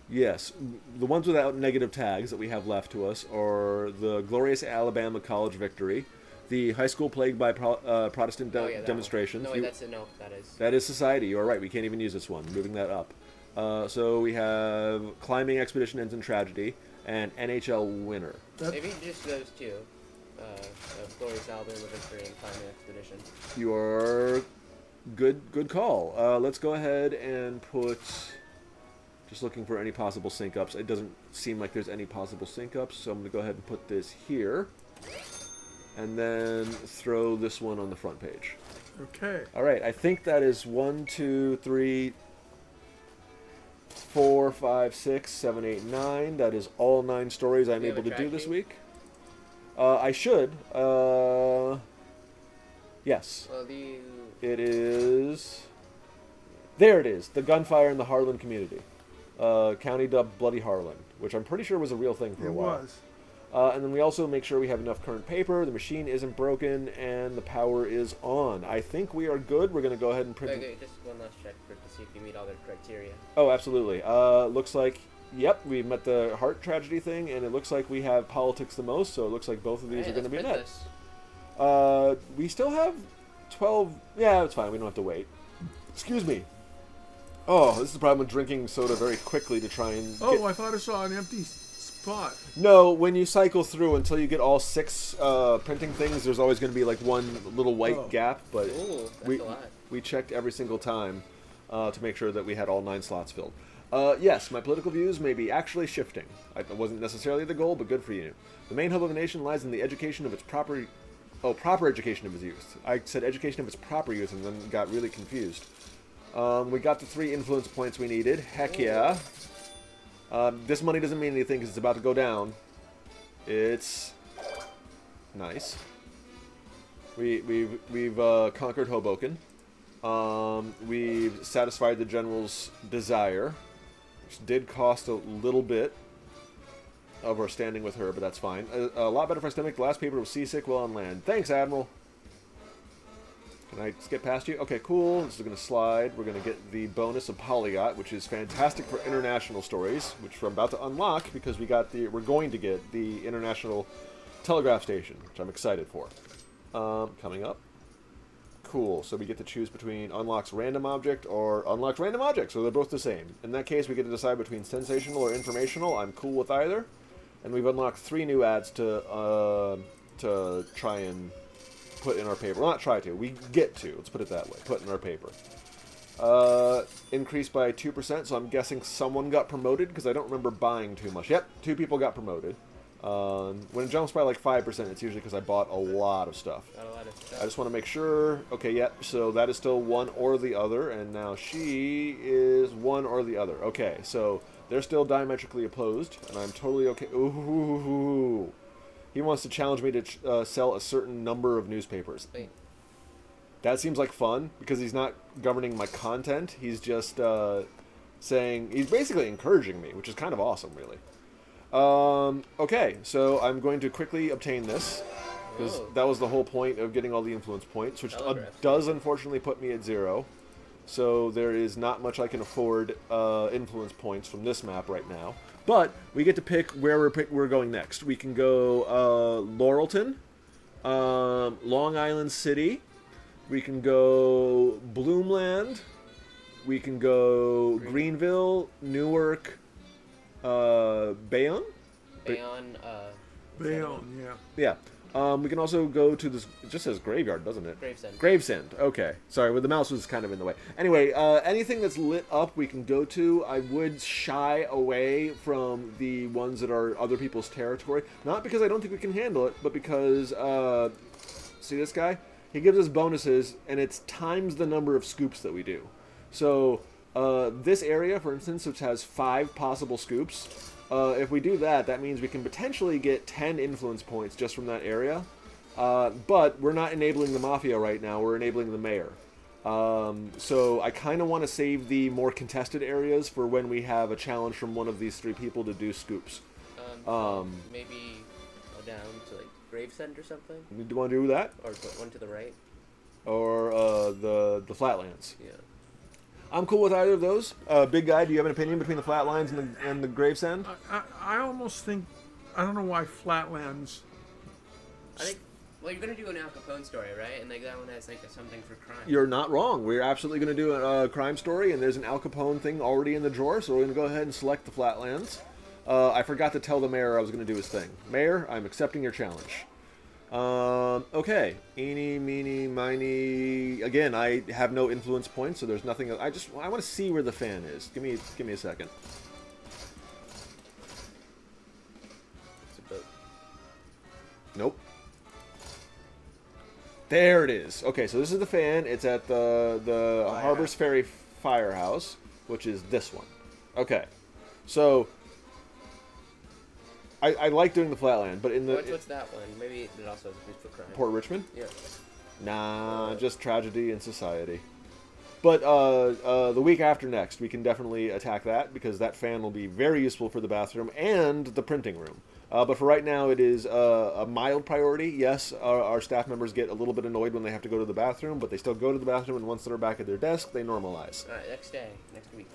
Yes, the ones without negative tags that we have left to us are the glorious Alabama college victory, the high school plagued by Protestant demonstrations. No, that is. That is society. You are right. We can't even use this one. Moving that up. So we have climbing expedition ends in tragedy and NHL winner. Maybe just those two. Glorious Alabama victory and climbing expedition. You are good call. Let's go ahead and put. Just looking for any possible sync-ups. It doesn't seem like there's any possible sync-ups, so I'm going to go ahead and put this here. And then throw this one on the front page. Okay. All right, I think that is 1, 2, 3, 4, 5, 6, 7, 8, 9. That is all 9 stories I'm able to do this week. I should. Yes. Well, it is... There it is. The gunfire in the Harlan community. County dubbed Bloody Harlan, which I'm pretty sure was a real thing for a while. It And then we also make sure we have enough current paper, the machine isn't broken, and the power is on. I think we are good. We're going to go ahead and print... Okay, just one last check to see if you meet all their criteria. Oh, absolutely. Looks like, yep, we've met the heart tragedy thing, and it looks like we have politics the most, so it looks like both of these are going to be met. We still have 12... Yeah, it's fine. We don't have to wait. Excuse me. Oh, this is the problem with drinking soda very quickly to try and... I thought I saw an empty spot. No, when you cycle through until you get all 6 printing things, there's always going to be like one little white gap, but Ooh, that's a lot. We checked every single time to make sure that we had all 9 slots filled. Yes, my political views may be actually shifting. It wasn't necessarily the goal, but good for you. The main hope of a nation lies in the education of its proper education of its youth. I said education of its proper youth and then got really confused. We got the 3 influence points we needed. Heck yeah. This money doesn't mean anything because it's about to go down. It's nice. We've conquered Hoboken. We've satisfied the general's desire, which did cost a little bit of our standing with her, but that's fine. A lot better for our stomach. The last paper was seasick while on land. Thanks, Admiral. Can I skip past you? Okay, cool. This is going to slide. We're going to get the bonus of Polygot, which is fantastic for international stories, which we're about to unlock because we're going to get the international telegraph station, which I'm excited for. Coming up. Cool. So we get to choose between unlocks random object or unlocks random object, so they're both the same. In that case, we get to decide between sensational or informational. I'm cool with either. And we've unlocked 3 new ads to try and put in our paper. Well, not try to. We get to. Let's put it that way. Put in our paper. Increased by 2%, so I'm guessing someone got promoted because I don't remember buying too much. Yep, 2 people got promoted. When it jumps by like 5%, it's usually because I bought a lot of stuff. I just want to make sure. Okay, yep, so that is still one or the other, and now she is one or the other. Okay, so they're still diametrically opposed, and I'm totally okay. Ooh. He wants to challenge me to sell a certain number of newspapers. Wait. That seems like fun, because he's not governing my content. He's just saying... He's basically encouraging me, which is kind of awesome, really. Okay, so I'm going to quickly obtain this, because that was the whole point of getting all the influence points, which does unfortunately put me at 0. So there is not much I can afford influence points from this map right now. But we get to pick where we're going next. We can go Laurelton, Long Island City. We can go Bloomland. We can go Greenville, Newark, Bayonne? Bayonne, yeah. Yeah. We can also go to this... It just says graveyard, doesn't it? Gravesend. Gravesend. Okay. Sorry, well, the mouse was kind of in the way. Anyway, anything that's lit up we can go to. I would shy away from the ones that are other people's territory. Not because I don't think we can handle it, but because... see this guy? He gives us bonuses, and it's times the number of scoops that we do. So, this area, for instance, which has 5 possible scoops... if we do that, that means we can potentially get 10 influence points just from that area. But we're not enabling the Mafia right now, we're enabling the Mayor. So I kind of want to save the more contested areas for when we have a challenge from one of these 3 people to do scoops. Maybe go down to like Gravesend or something? Do you want to do that? Or one to the right? Or the Flatlands? Yeah. I'm cool with either of those. Big guy, do you have an opinion between the Flatlands and the Gravesend? I almost think... I don't know why Flatlands... I think... Well, you're going to do an Al Capone story, right? And like that one has like something for crime. You're not wrong. We're absolutely going to do a crime story, and there's an Al Capone thing already in the drawer, so we're going to go ahead and select the Flatlands. I forgot to tell the Mayor I was going to do his thing. Mayor, I'm accepting your challenge. Okay. Eeny, meeny, miny. Again, I have no influence points, so there's nothing. I want to see where the fan is. Give me a second. It's a boat. Nope. There it is. Okay, so this is the fan. It's at the Harbor's Ferry Firehouse, which is this one. Okay. So I like doing the Flatland, but in the... What's that one? Maybe it also has a boost for crime. Port Richmond? Yeah. Nah, just tragedy in society. But the week after next, we can definitely attack that, because that fan will be very useful for the bathroom and the printing room. But for right now, it is a mild priority. Yes, our staff members get a little bit annoyed when they have to go to the bathroom, but they still go to the bathroom, and once they're back at their desk, they normalize. All right, next day, next week.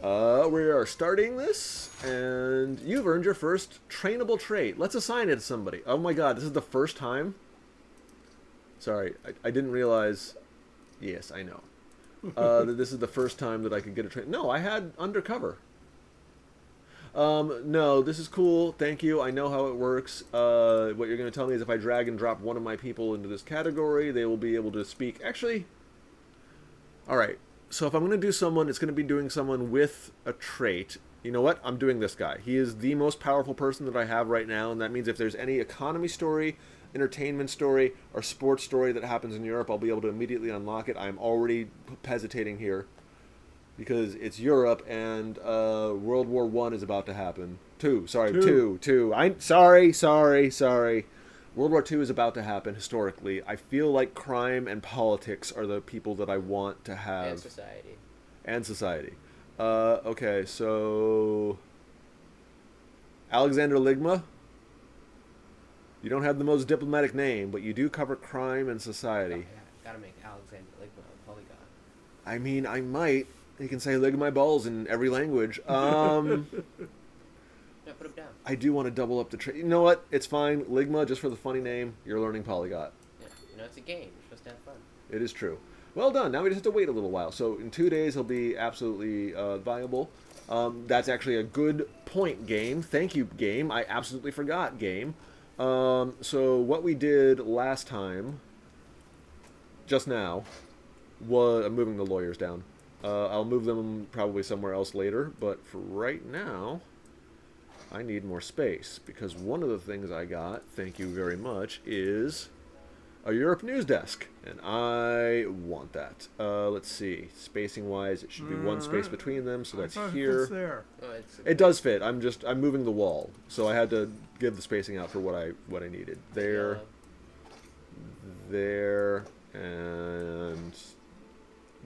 We are starting this, and you've earned your first trainable trait. Let's assign it to somebody. Oh my god, this is the first time? Sorry, I didn't realize... Yes, I know. That this is the first time that I could get a train. No, I had undercover. No, this is cool. Thank you. I know how it works. What you're going to tell me is if I drag and drop one of my people into this category, they will be able to speak. Actually, alright. So if I'm going to do someone, it's going to be doing someone with a trait. You know what? I'm doing this guy. He is the most powerful person that I have right now, and that means if there's any economy story, entertainment story, or sports story that happens in Europe, I'll be able to immediately unlock it. I'm already hesitating here because it's Europe, and World War I is about to happen. Two. Sorry. World War II is about to happen historically. I feel like crime and politics are the people that I want to have. And society. Okay, so... Alexander Ligma? You don't have the most diplomatic name, but you do cover crime and society. Oh, yeah. Gotta make Alexander Ligma a polygon. I mean, I might. You can say "lig my balls" in every language. Yeah, put him down. I do want to double up the trade. You know what? It's fine. Ligma, just for the funny name, you're learning polygot. Yeah, it's a game. You're supposed to have fun. It is true. Well done. Now we just have to wait a little while. So in 2 days, he'll be absolutely viable. That's actually a good point, game. Thank you, game. I absolutely forgot, game. So what we did last time, just now, was... I'm moving the lawyers down. I'll move them probably somewhere else later, but for right now, I need more space, because one of the things I got, thank you very much, is a Europe news desk, and I want that. Let's see, spacing-wise, it should be one space between them, so that's here. It's there. It does fit. I'm moving the wall, so I had to give the spacing out for what I needed. There, there, and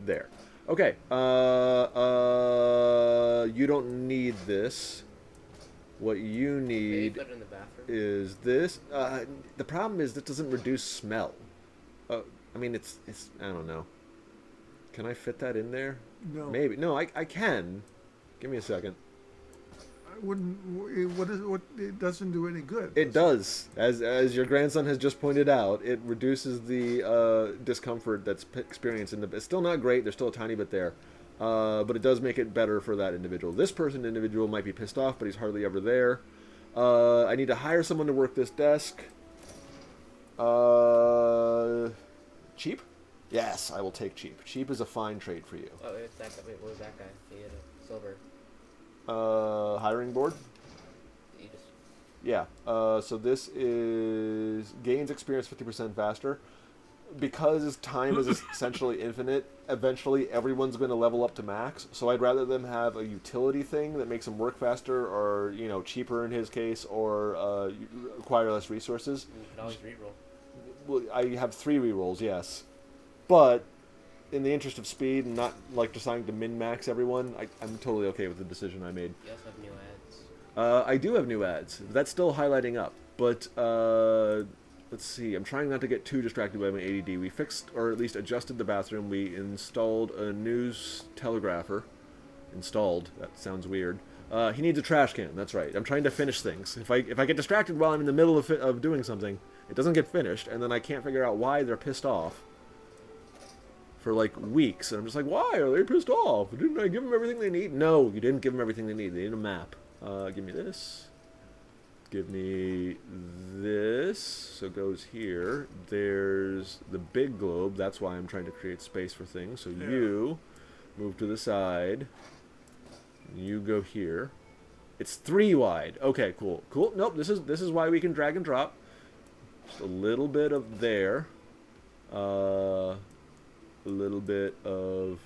there. Okay. You don't need this. What you need is this. The problem is this doesn't reduce smell. I mean, it's. I don't know. Can I fit that in there? No. Maybe. No, I can. Give me a second. I wouldn't. What? It doesn't do any good. It does. As your grandson has just pointed out, it reduces the discomfort that's experienced in the... It's still not great. There's still a tiny bit there. But it does make it better for that individual. This individual might be pissed off, but he's hardly ever there. I need to hire someone to work this desk. Cheap? Yes, I will take cheap. Cheap is a fine trade for you. Oh, it's that guy. Wait, what was that guy? He had a silver. Hiring board? Yeah. So this is gains experience 50% faster. Because time is essentially infinite, eventually everyone's going to level up to max. So I'd rather them have a utility thing that makes them work faster, or cheaper in his case, or require less resources. You can always reroll. Well, I have 3 rerolls, yes, but in the interest of speed and not like deciding to min-max everyone, I'm totally okay with the decision I made. You also have new ads. I do have new ads. That's still highlighting up, but let's see. I'm trying not to get too distracted by my ADD. We fixed, or at least adjusted the bathroom. We installed a news telegrapher. Installed. That sounds weird. He needs a trash can. That's right. I'm trying to finish things. If I get distracted while I'm in the middle of doing something, it doesn't get finished, and then I can't figure out why they're pissed off for like weeks. And I'm just like, why are they pissed off? Didn't I give them everything they need? No, you didn't give them everything they need. They need a map. Give me this. Give me this. So it goes here. There's the big globe. That's why I'm trying to create space for things. So you move to the side. You go here. It's 3 wide. Okay, cool. Cool. Nope, this is why we can drag and drop. Just a little bit of there. A little bit of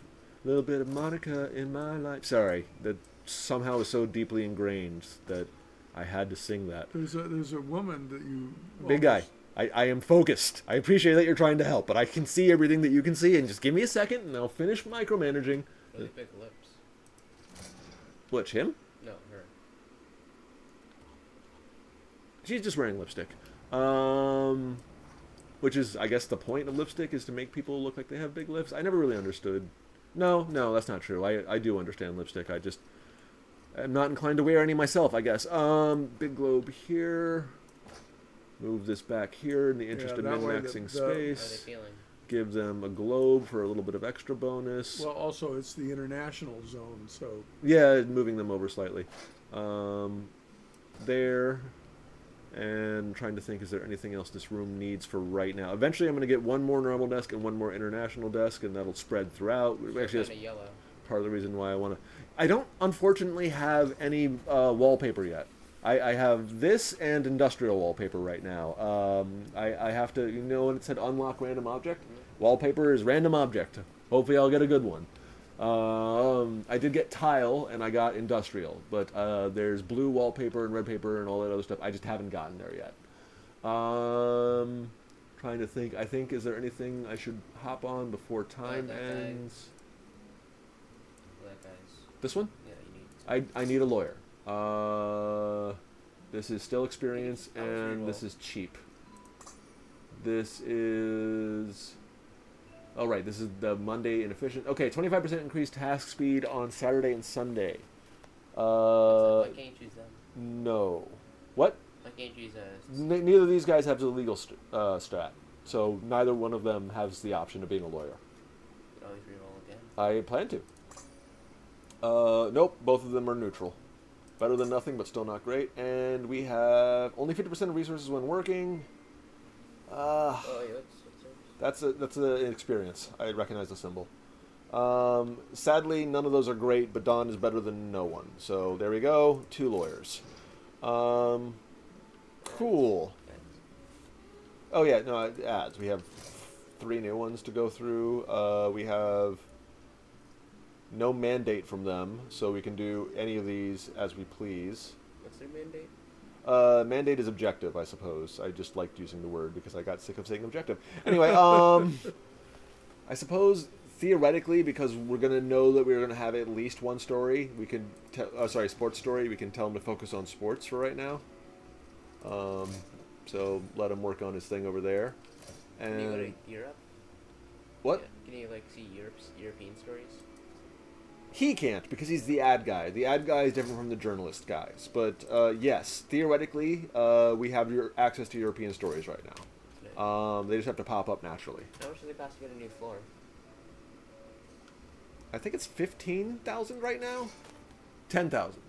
Monica in my life. Sorry, that somehow is so deeply ingrained that I had to sing that. There's a woman that you... Big guy. I am focused. I appreciate that you're trying to help, but I can see everything that you can see, and just give me a second, and I'll finish micromanaging. Really big lips. Which, him? No, her. She's just wearing lipstick. Which is, I guess, the point of lipstick is to make people look like they have big lips. I never really understood. No, that's not true. I do understand lipstick. I just am not inclined to wear any myself, I guess. Big globe here. Move this back here in the interest of min-maxing space. How are they feeling? Give them a globe for a little bit of extra bonus. Well, also, it's the international zone, so... Yeah, moving them over slightly. There. And trying to think, is there anything else this room needs for right now? Eventually, I'm going to get one more normal desk and one more international desk, and that'll spread throughout. Actually, that's yellow. Part of the reason why I want to... I don't, unfortunately, have any wallpaper yet. I have this and industrial wallpaper right now. I have to, you know when it said unlock random object? Mm-hmm. Wallpaper is random object. Hopefully I'll get a good one. I did get tile and I got industrial, but there's blue wallpaper and red paper and all that other stuff. I just haven't gotten there yet. Trying to think. I think, is there anything I should hop on before time ends? This one? Yeah, you need. I need a lawyer. This is still experience, and this is cheap. This is... Oh, right, this is the Monday inefficient. Okay, 25% increased task speed on Saturday and Sunday. Why can't you choose them? No. What? Why can't you use Neither of these guys have the legal strat, so neither one of them has the option of being a lawyer. You can always reroll again. I plan to. Nope, both of them are neutral. Better than nothing, but still not great. And we have only 50% of resources when working. That's an experience. I recognize the symbol. Sadly, none of those are great, but Dawn is better than no one. So there we go. 2 lawyers. Cool. Oh yeah, no, ads. We have 3 new ones to go through. We have no mandate from them, so we can do any of these as we please. What's their mandate? Mandate is objective, I suppose. I just liked using the word because I got sick of saying objective. Anyway, I suppose theoretically, because we're going to know that we're going to have at least one story, we can sports story, we can tell him to focus on sports for right now. So let him work on his thing over there. And can you go to Europe? What? Yeah. Can you see European stories? He can't, because he's the ad guy. The ad guy is different from the journalist guys. But, yes, theoretically, we have your access to European stories right now. They just have to pop up naturally. How much does it cost to get a new floor? I think it's 15,000 right now? 10,000.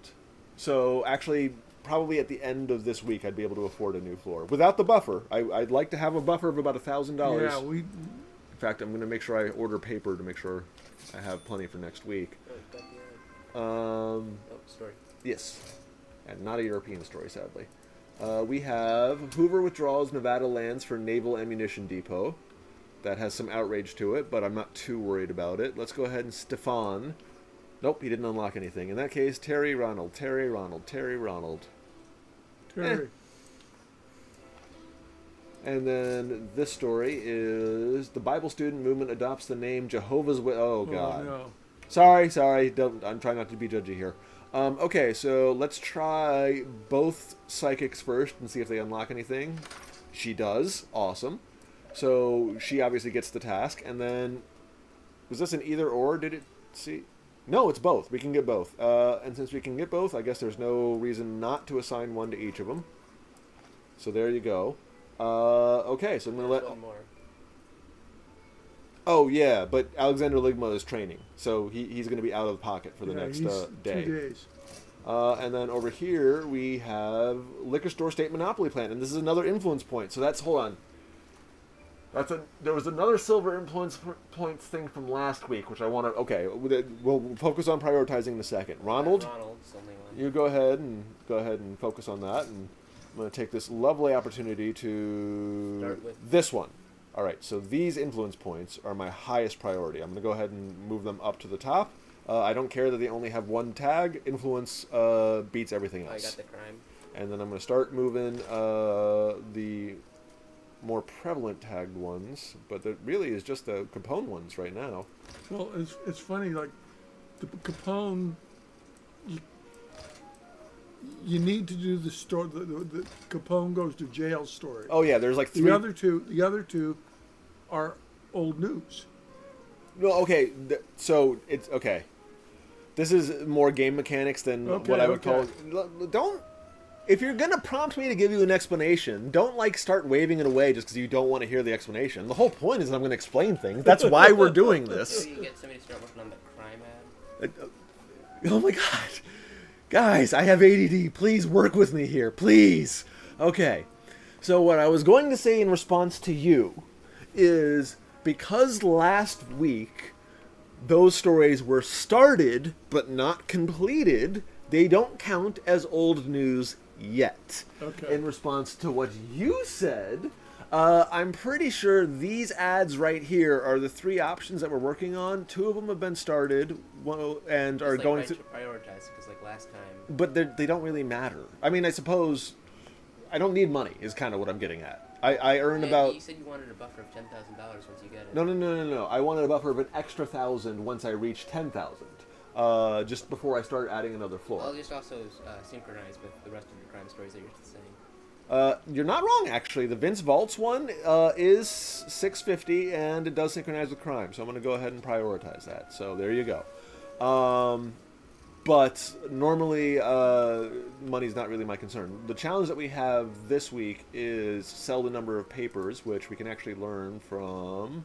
So, actually, probably at the end of this week, I'd be able to afford a new floor. Without the buffer. I'd like to have a buffer of about $1,000. Yeah, In fact, I'm going to make sure I order paper to make sure I have plenty for next week. Story. Yes. And not a European story, sadly. We have Hoover withdraws Nevada lands for Naval Ammunition Depot. That has some outrage to it, but I'm not too worried about it. Let's go ahead and Stefan. Nope, he didn't unlock anything. In that case, Terry Ronald. Terry. And then this story is the Bible student movement adopts the name Jehovah's Witness. Oh, God. No. Sorry. I'm trying not to be judgy here. Okay, so let's try both psychics first and see if they unlock anything. She does. Awesome. So she obviously gets the task. And then, was this an either or? Did it see? No, it's both. We can get both. And since we can get both, I guess there's no reason not to assign one to each of them. So there you go. Okay, so I'm going to let... One more. Oh, yeah, but Alexander Ligma is training, so he's going to be out of pocket for the next day. 2 days. And then over here, we have Liquor Store State Monopoly Plan, and this is another influence point, so that's... Hold on. There was another silver influence points thing from last week, which I want to... Okay, we'll focus on prioritizing in a second. Ronald's only one. You go ahead and focus on that, and I'm going to take this lovely opportunity to start with this one. All right, so these influence points are my highest priority. I'm going to go ahead and move them up to the top. I don't care that they only have one tag. Influence beats everything else. I got the crime. And then I'm going to start moving the more prevalent tagged ones, but that really is just the Capone ones right now. Well, it's funny, like, the Capone... you need to do the story. The Capone goes to jail story. Oh yeah, there's like three. The other two are old news. No, okay. So it's okay. This is more game mechanics than what I would call. Don't. If you're gonna prompt me to give you an explanation, don't like start waving it away just because you don't want to hear the explanation. The whole point is that I'm going to explain things. That's why we're doing this. Maybe you get somebody to start working on the crime ad. Oh my god. Guys, I have ADD. Please work with me here. Please. Okay. So what I was going to say in response to you is because last week those stories were started but not completed, they don't count as old news yet. Okay. In response to what you said, I'm pretty sure these ads right here are the three options that we're working on. Two of them have been started and are going to prioritize because like last time. But they don't really matter. I mean, I suppose I don't need money is kind of what I'm getting at. I earn about. You said you wanted a buffer of $10,000 once you get it. No. I wanted a buffer of an extra 1,000 once I reach 10,000. Just before I start adding another floor. I'll just also synchronize with the rest of your crime stories that you're saying. You're not wrong, actually. The Vince Vaults one is 650, and it does synchronize with crime. So I'm going to go ahead and prioritize that. So there you go. But normally, money's not really my concern. The challenge that we have this week is sell the number of papers, which we can actually learn from.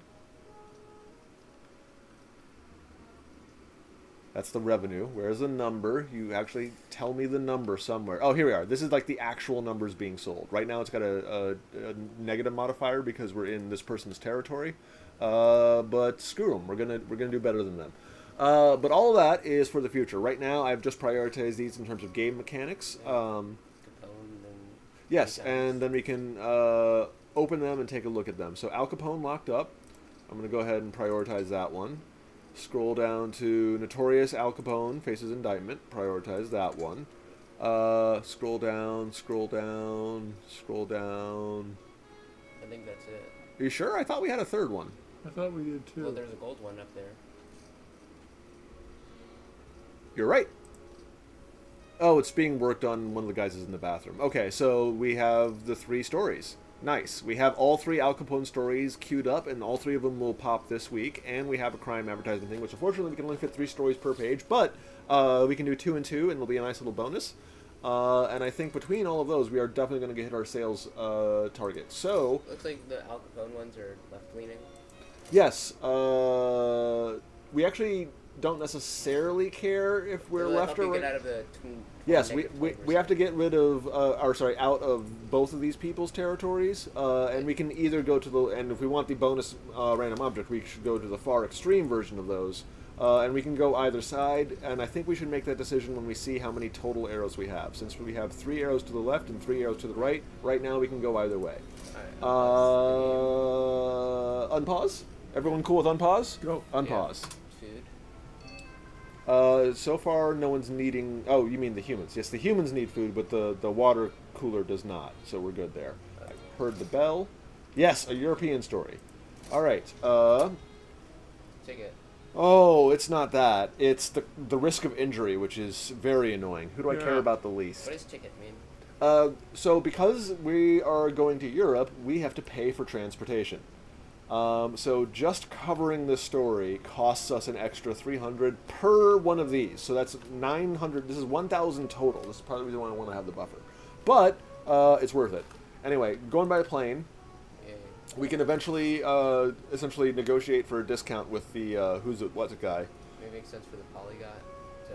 That's the revenue. Where's the number? You actually tell me the number somewhere. Oh, here we are. This is like the actual numbers being sold. Right now it's got a negative modifier because we're in this person's territory. But screw them. We're gonna do better than them. But all of that is for the future. Right now I've just prioritized these in terms of game mechanics. Yes, and then we can open them and take a look at them. So Al Capone locked up. I'm going to go ahead and prioritize that one. Scroll down to Notorious Al Capone faces indictment. Prioritize that one. Scroll down. I think that's it. Are you sure? I thought we had a third one. I thought we did too. Well, there's a gold one up there. You're right. Oh, it's being worked on. One of the guys is in the bathroom. Okay, so we have the 3 stories. Nice. We have all 3 Al Capone stories queued up, and all 3 of them will pop this week. And we have a crime advertisement thing, which unfortunately we can only fit 3 stories per page, but we can do 2 and 2, and it'll be a nice little bonus. And I think between all of those, we are definitely going to hit our sales target. So looks like the Al Capone ones are left-leaning. Yes. We actually don't necessarily care if we're left or right. Get out of the yes, we have to get rid of, out of both of these people's territories, and we can either go to the, and if we want the bonus random object, we should go to the far extreme version of those, and we can go either side, and I think we should make that decision when we see how many total arrows we have. Since we have 3 arrows to the left and 3 arrows to the right now we can go either way. Unpause? Everyone cool with unpause? Go. Unpause. Yeah. So far, no one's needing... Oh, you mean the humans. Yes, the humans need food, but the water cooler does not, so we're good there. I heard the bell. Yes, a European story. All right. Ticket. Oh, it's not that. It's the risk of injury, which is very annoying. Who do I care about the least? What does ticket mean? So because we are going to Europe, we have to pay for transportation. So just covering this story costs us an extra 300 per one of these. So that's 900. This is 1,000 total. This is probably the reason why I want to have the buffer. But it's worth it. Anyway, going by plane, we can eventually essentially negotiate for a discount with the what's it guy. Maybe it makes sense for the polygot to...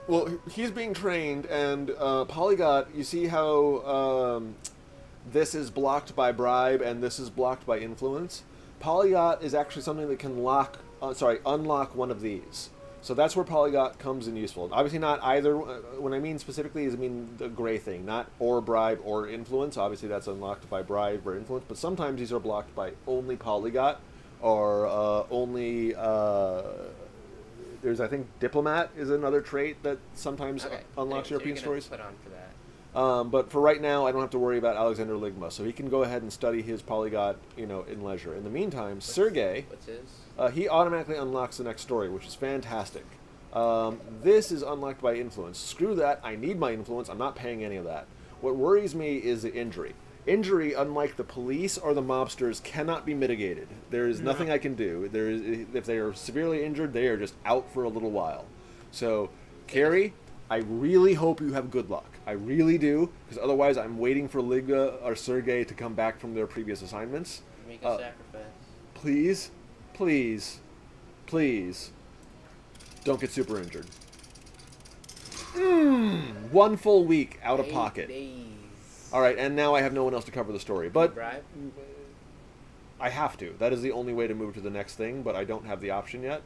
Well, he's being trained, and polygot, you see how this is blocked by bribe and this is blocked by influence? Polygot is actually something that can unlock one of these. So that's where Polygot comes in useful. Obviously not either, when I mean specifically, I mean the gray thing, not or bribe or influence. Obviously that's unlocked by bribe or influence, but sometimes these are blocked by only Polygot, or only, there's, I think, Diplomat is another trait that sometimes unlocks European stories. Put on for that. But for right now, I don't have to worry about Alexander Ligma, so he can go ahead and study his Polygot, in leisure. In the meantime, Sergei, what's his? He automatically unlocks the next story, which is fantastic. This is unlocked by influence. Screw that. I need my influence. I'm not paying any of that. What worries me is the injury. Injury, unlike the police or the mobsters, cannot be mitigated. There is nothing I can do. There is, if they are severely injured, they are just out for a little while. So, Carrie, I really hope you have good luck. I really do, because otherwise I'm waiting for Liga or Sergei to come back from their previous assignments. Make a sacrifice. Please, please, please, don't get super injured. 1 full week out of 8 pocket. days. All right, and now I have no one else to cover the story, but Bribe? I have to. That is the only way to move to the next thing, but I don't have the option yet.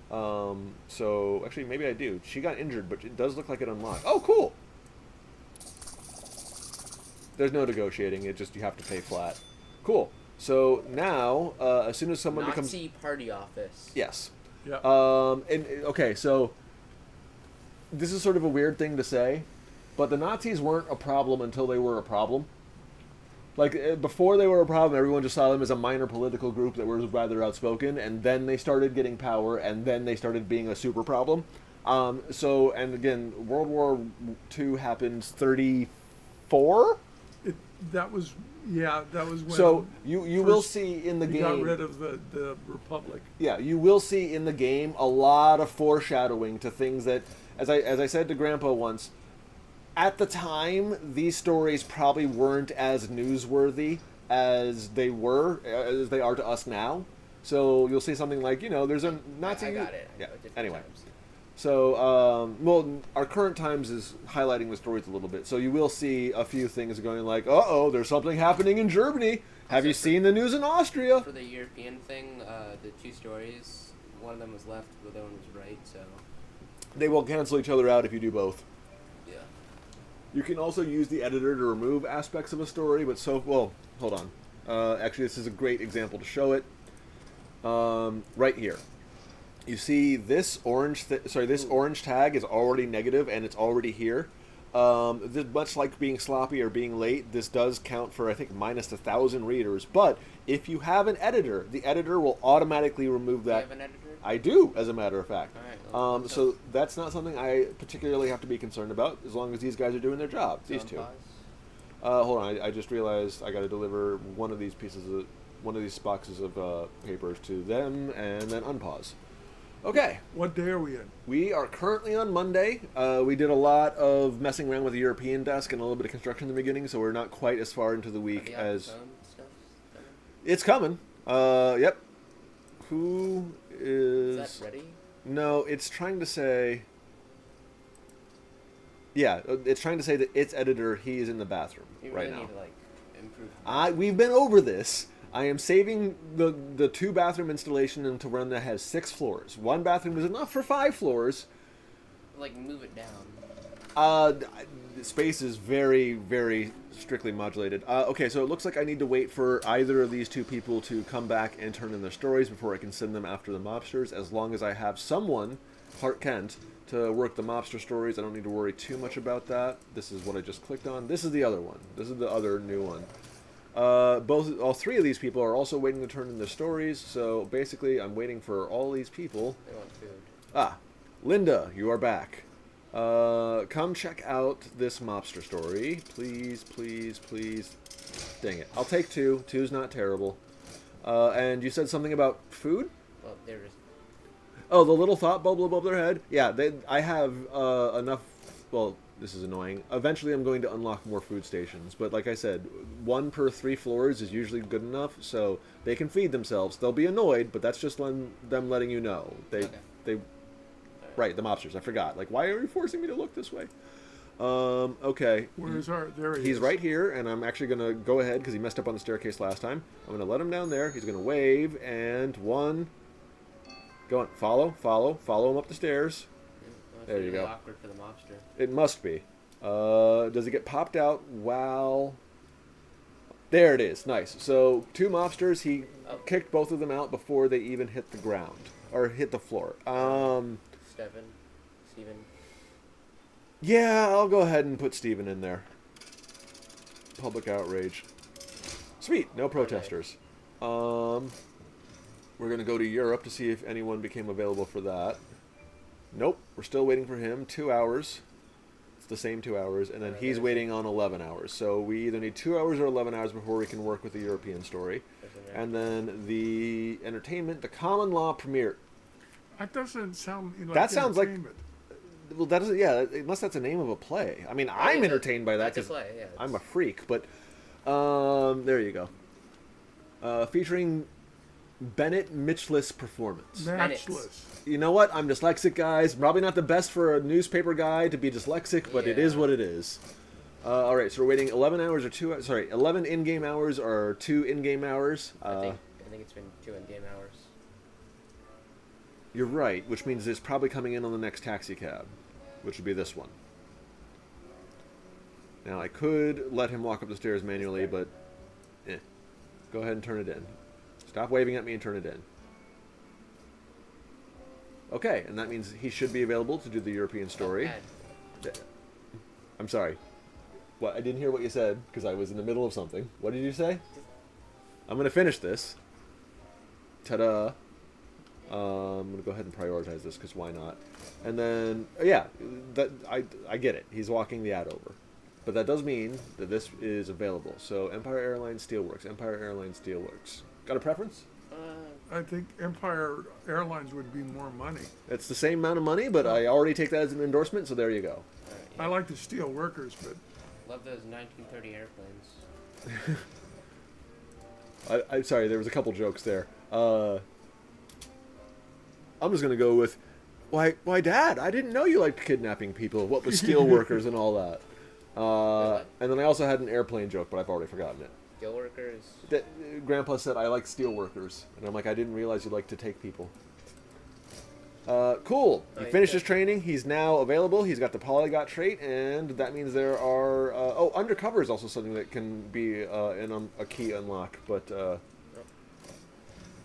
So actually, maybe I do. She got injured, but it does look like it unlocked. Oh, cool. There's no negotiating. It just you have to pay flat. Cool. So now, as soon as someone becomes Nazi party office. yes. Yeah. Okay, so this is sort of a weird thing to say, but the Nazis weren't a problem until they were a problem. Like, before they were a problem, everyone just saw them as a minor political group that was rather outspoken, and then they started getting power, and then they started being a super problem. So, and again, World War II happened 34? That was when. So, you will see in the game... got rid of the Republic. Yeah, you will see in the game a lot of foreshadowing to things that, as I said to Grandpa once, at the time, these stories probably weren't as newsworthy as they are to us now. So you'll see something like, there's a Nazi... I got it. Yeah, anyway. So, our current times is highlighting the stories a little bit. So you will see a few things going like, uh-oh, there's something happening in Germany. Have you seen the news in Austria? For the European thing, the 2 stories, one of them was left, the other one was right, so... They will cancel each other out if you do both. Yeah. You can also use the editor to remove aspects of a story, but hold on. Actually, this is a great example to show it. Right here. You see this orange tag is already negative, and it's already here. Much like being sloppy or being late, this does count for, I think, minus 1,000 readers. But if you have an editor, the editor will automatically remove that. Do you have an editor? I do, as a matter of fact. All right, so that's not something I particularly have to be concerned about, as long as these guys are doing their job. So These two. pause. Hold on, I just realized I got to deliver one of these boxes of papers to them, and then unpause. Okay. What day are we in? We are currently on Monday. We did a lot of messing around with the European desk and a little bit of construction in the beginning, so we're not quite as far into the week as... It's coming. Yep. Who is... Is that ready? No, it's trying to say... Yeah, it's trying to say that its editor, he is in the bathroom You right really now. need to, improve. We've been over this. I am saving the 2-bathroom installation until one that has 6 floors. 1 bathroom is enough for 5 floors. Move it down. Space is very, very strictly modulated. Okay, so it looks like I need to wait for either of these 2 people to come back and turn in their stories before I can send them after the mobsters. As long as I have someone, Clark Kent, to work the mobster stories, I don't need to worry too much about that. This is what I just clicked on. This is the other one. This is the other new one. All 3 of these people are also waiting to turn in their stories, so basically I'm waiting for all these people. They want food. Linda, you are back. Come check out this mobster story. Please, please, please. Dang it. I'll take 2. 2's not terrible. And you said something about food? Well, they're just... Oh, the little thought bubble above their head? Yeah, I have enough... Well, this is annoying. Eventually I'm going to unlock more food stations, but like I said, 1 per 3 floors is usually good enough, so they can feed themselves. They'll be annoyed, but that's just them letting you know. Right, the mobsters, I forgot. Like, why are you forcing me to look this way? Okay. Where's our... There he is. He's right here, and I'm actually going to go ahead, because he messed up on the staircase last time. I'm going to let him down there. He's going to wave, and 1... Go on. Follow him up the stairs. There you go. Awkward for the mobster. It must be. Does it get popped out while... There it is. Nice. So, 2 mobsters. He kicked both of them out before they even hit the ground. Or hit the floor. Steven. Yeah, I'll go ahead and put Steven in there. Public outrage. Sweet. No protesters. We're going to go to Europe to see if anyone became available for that. Nope, we're still waiting for him. 2 hours. It's the same 2 hours, and then he's waiting on 11 hours. So we either need 2 hours or 11 hours before we can work with the European story. And then the entertainment, the common law premiere. That doesn't sound like that sounds like. entertainment. Well, that doesn't. Yeah, unless that's the name of a play. I mean, I'm entertained by that because I'm a freak. But there you go. Featuring Bennett Mitchless performance. Matchless. You know what? I'm dyslexic, guys. Probably not the best for a newspaper guy to be dyslexic, but it is what it is. All right, so we're waiting 11 hours or 2. Sorry, 11 in-game hours or 2 in-game hours. I think it's been 2 in-game hours. You're right, which means it's probably coming in on the next taxi cab, which would be this one. Now I could let him walk up the stairs manually, but go ahead and turn it in. Stop waving at me and turn it in. Okay, and that means he should be available to do the European story. I'm sorry. What? I didn't hear what you said because I was in the middle of something. What did you say? I'm going to finish this. Ta-da. I'm going to go ahead and prioritize this because why not? And then, I get it. He's walking the ad over. But that does mean that this is available. So Empire Airlines Steelworks. Empire Airlines Steelworks. Got a preference? I think Empire Airlines would be more money. It's the same amount of money, but I already take that as an endorsement, so there you go. I like the steel workers, but... Love those 1930 airplanes. I'm sorry, there was a couple jokes there. I'm just going to go with, why, Dad, I didn't know you liked kidnapping people. What with steel workers and all that. And then I also had an airplane joke, but I've already forgotten it. Steel workers? Grandpa said, I like steel workers. And I'm like, I didn't realize you like to take people. Cool. He finished his training. He's now available. He's got the polyglot trait, and that means there are... undercover is also something that can be a key unlock, but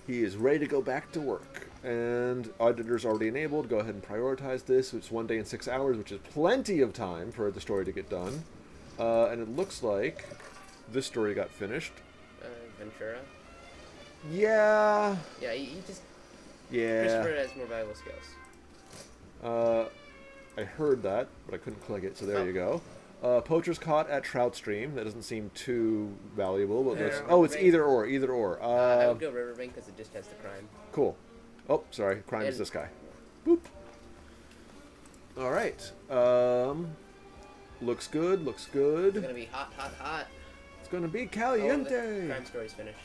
he is ready to go back to work. And auditor's already enabled. Go ahead and prioritize this. It's 1 day and 6 hours, which is plenty of time for the story to get done. And it looks like this story got finished. Ventura? Yeah. Yeah, he just... Yeah. Christopher has more valuable skills. I heard that, but I couldn't click it, so there you go. Poachers caught at Trout Stream. That doesn't seem too valuable. But it's either or. I would go Riverbank because it just has the crime. Cool. Oh, sorry. Crime is this guy. Boop. All right. Looks good. Looks good. It's gonna be hot, hot, hot. It's gonna be caliente. Oh, the crime story's finished.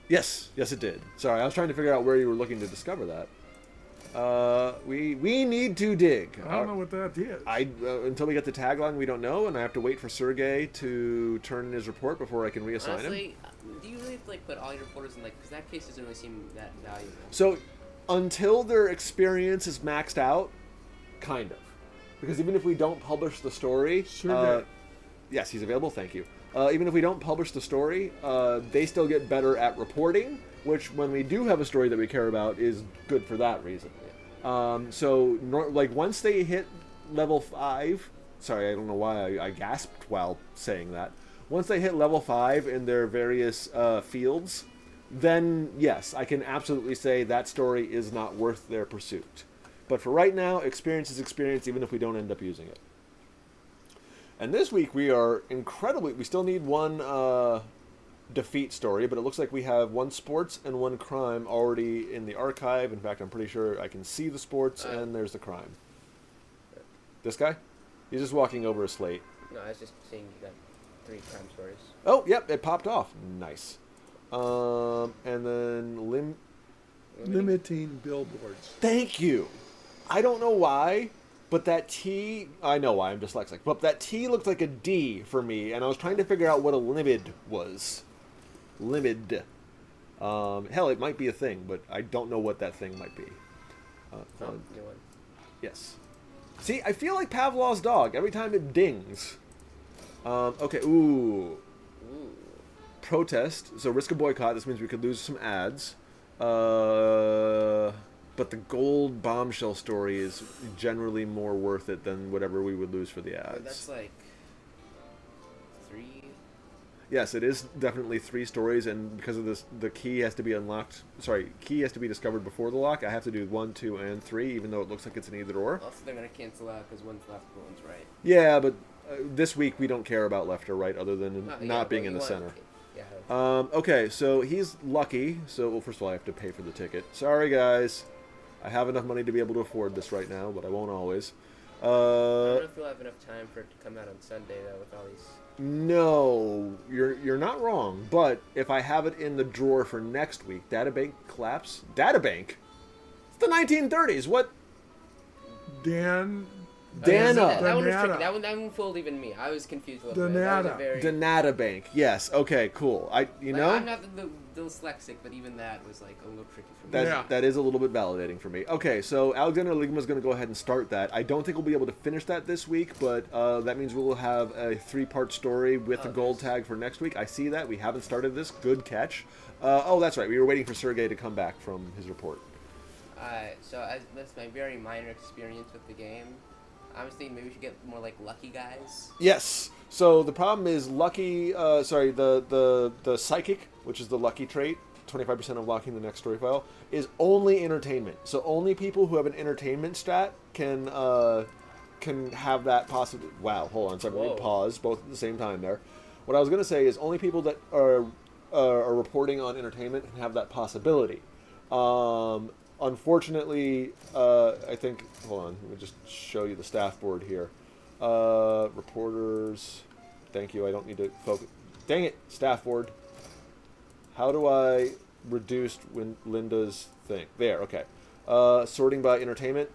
Yes, it did. Sorry, I was trying to figure out where you were looking to discover that. We need to dig. I don't know what that is. Until we get the tagline, we don't know, and I have to wait for Sergey to turn in his report before I can reassign him. Do you really have to put all your reporters in because that case doesn't really seem that valuable? So, until their experience is maxed out, kind of, because even if we don't publish the story, yes, he's available. Thank you. Even if we don't publish the story, they still get better at reporting, which when we do have a story that we care about is good for that reason. Once they hit level 5, sorry, I don't know why I gasped while saying that. Once they hit level 5 in their various fields, then yes, I can absolutely say that story is not worth their pursuit. But for right now, experience is experience, even if we don't end up using it. And this week we still need one defeat story, but it looks like we have 1 sports and 1 crime already in the archive. In fact, I'm pretty sure I can see the sports and there's the crime. This guy? He's just walking over a slate. No, I was just seeing you got 3 crime stories. Oh, yep, it popped off. Nice. And then limiting billboards. Thank you. I don't know why. But that T, I know why I'm dyslexic, but that T looked like a D for me, and I was trying to figure out what a limid was. Limid. Hell, it might be a thing, but I don't know what that thing might be. New one. Yes. See, I feel like Pavlov's dog every time it dings. Okay, ooh. Protest, so risk a boycott, this means we could lose some ads. But the gold bombshell story is generally more worth it than whatever we would lose for the ads. That's like 3. Yes, it is definitely 3 stories, and because of this, the key has to be unlocked. Sorry, key has to be discovered before the lock. I have to do 1, 2, and 3, even though it looks like it's an either or. Also, they're gonna cancel out because one's left, one's right. Yeah, but this week we don't care about left or right, other than not being in the center. Yeah. Okay, so he's lucky. So, well, first of all, I have to pay for the ticket. Sorry, guys. I have enough money to be able to afford this right now, but I won't always. I don't know if you'll have enough time for it to come out on Sunday, though, with all these... No, you're not wrong. But if I have it in the drawer for next week, Databank collapse? Databank? It's the 1930s. What? Dana. That one was tricky. That one fooled even me. I was confused a little bit. Databank. Yes. Okay. Cool. You know. I'm not the dyslexic, but even that was like a little tricky for me. That is a little bit validating for me. Okay, so Alexander Ligma is going to go ahead and start that. I don't think we'll be able to finish that this week, but that means we'll have a 3-part story with a gold tag for next week. I see that. We haven't started this. Good catch. Oh, that's right. We were waiting for Sergey to come back from his report. So that's my very minor experience with the game. I was thinking maybe we should get more like lucky guys. Yes. So the problem is lucky. The psychic, which is the lucky trait, 25% unlocking the next story file, is only entertainment. So only people who have an entertainment stat can have that possible. Wow. Hold on. So I'm going to pause both at the same time there. What I was going to say is only people that are reporting on entertainment can have that possibility. Unfortunately, I think... Hold on. Let me just show you the staff board here. Reporters. Thank you. I don't need to focus. Dang it. Staff board. How do I reduce Linda's thing? There. Okay. Sorting by entertainment.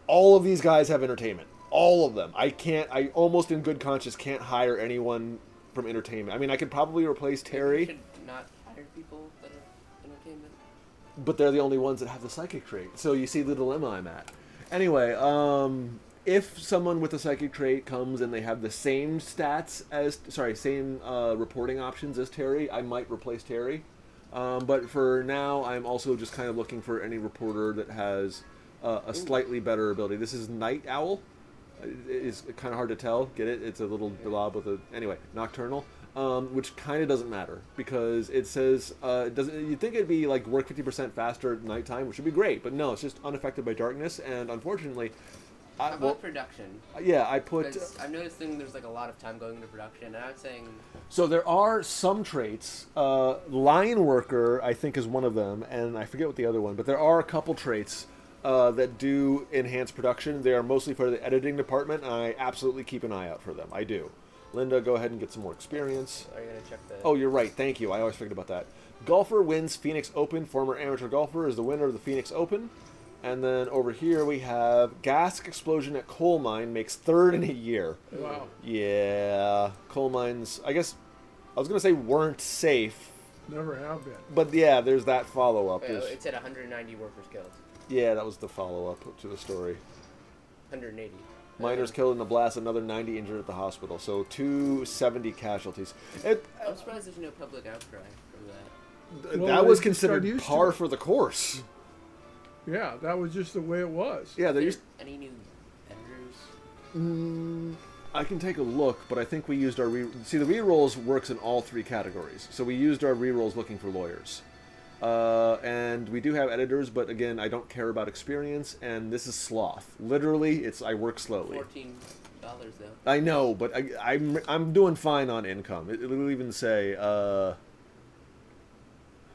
All of these guys have entertainment. All of them. I almost in good conscience can't hire anyone from entertainment. I mean, I could probably replace Terry. You should not hire people that are entertainment. But they're the only ones that have the psychic trait. So you see the dilemma I'm at. Anyway, if someone with a psychic trait comes and they have the same stats as... Sorry, same reporting options as Terry, I might replace Terry. But for now, I'm also just kind of looking for any reporter that has a slightly better ability. This is Night Owl. It's kind of hard to tell. Get it? It's a little blob with a... Anyway, Nocturnal. Which kind of doesn't matter because it says you'd think it'd be like work 50% faster at nighttime, which would be great, but no, it's just unaffected by darkness. And unfortunately, how about production? Yeah, I put. I'm noticing there's like a lot of time going into production, and I'm saying. So there are some traits. Line worker, I think, is one of them, and I forget what the other one, but there are a couple traits that do enhance production. They are mostly for the editing department, and I absolutely keep an eye out for them. I do. Linda, go ahead and get some more experience. Are you going to check the... Oh, you're right. Thank you. I always forget about that. Golfer wins Phoenix Open. Former amateur golfer is the winner of the Phoenix Open. And then over here we have gas explosion at coal mine makes 3rd in a year. Wow. Yeah. Coal mines, I guess, I was going to say weren't safe. Never have been. But yeah, there's that follow-up. It said 190 workers killed. Yeah, that was the follow-up to the story. 180. Miners killed in a blast, another 90 injured at the hospital. So 270 casualties. I'm surprised there's no public outcry for that. Well, that was considered par for the course. Yeah, that was just the way it was. Yeah, they used... Any new editors? I can take a look, but I think we used our... See, the rerolls works in all 3 categories. So we used our rerolls looking for lawyers. And we do have editors, but again, I don't care about experience, and this is sloth. Literally, I work slowly. $14 though. I know, but I'm doing fine on income. It'll even say,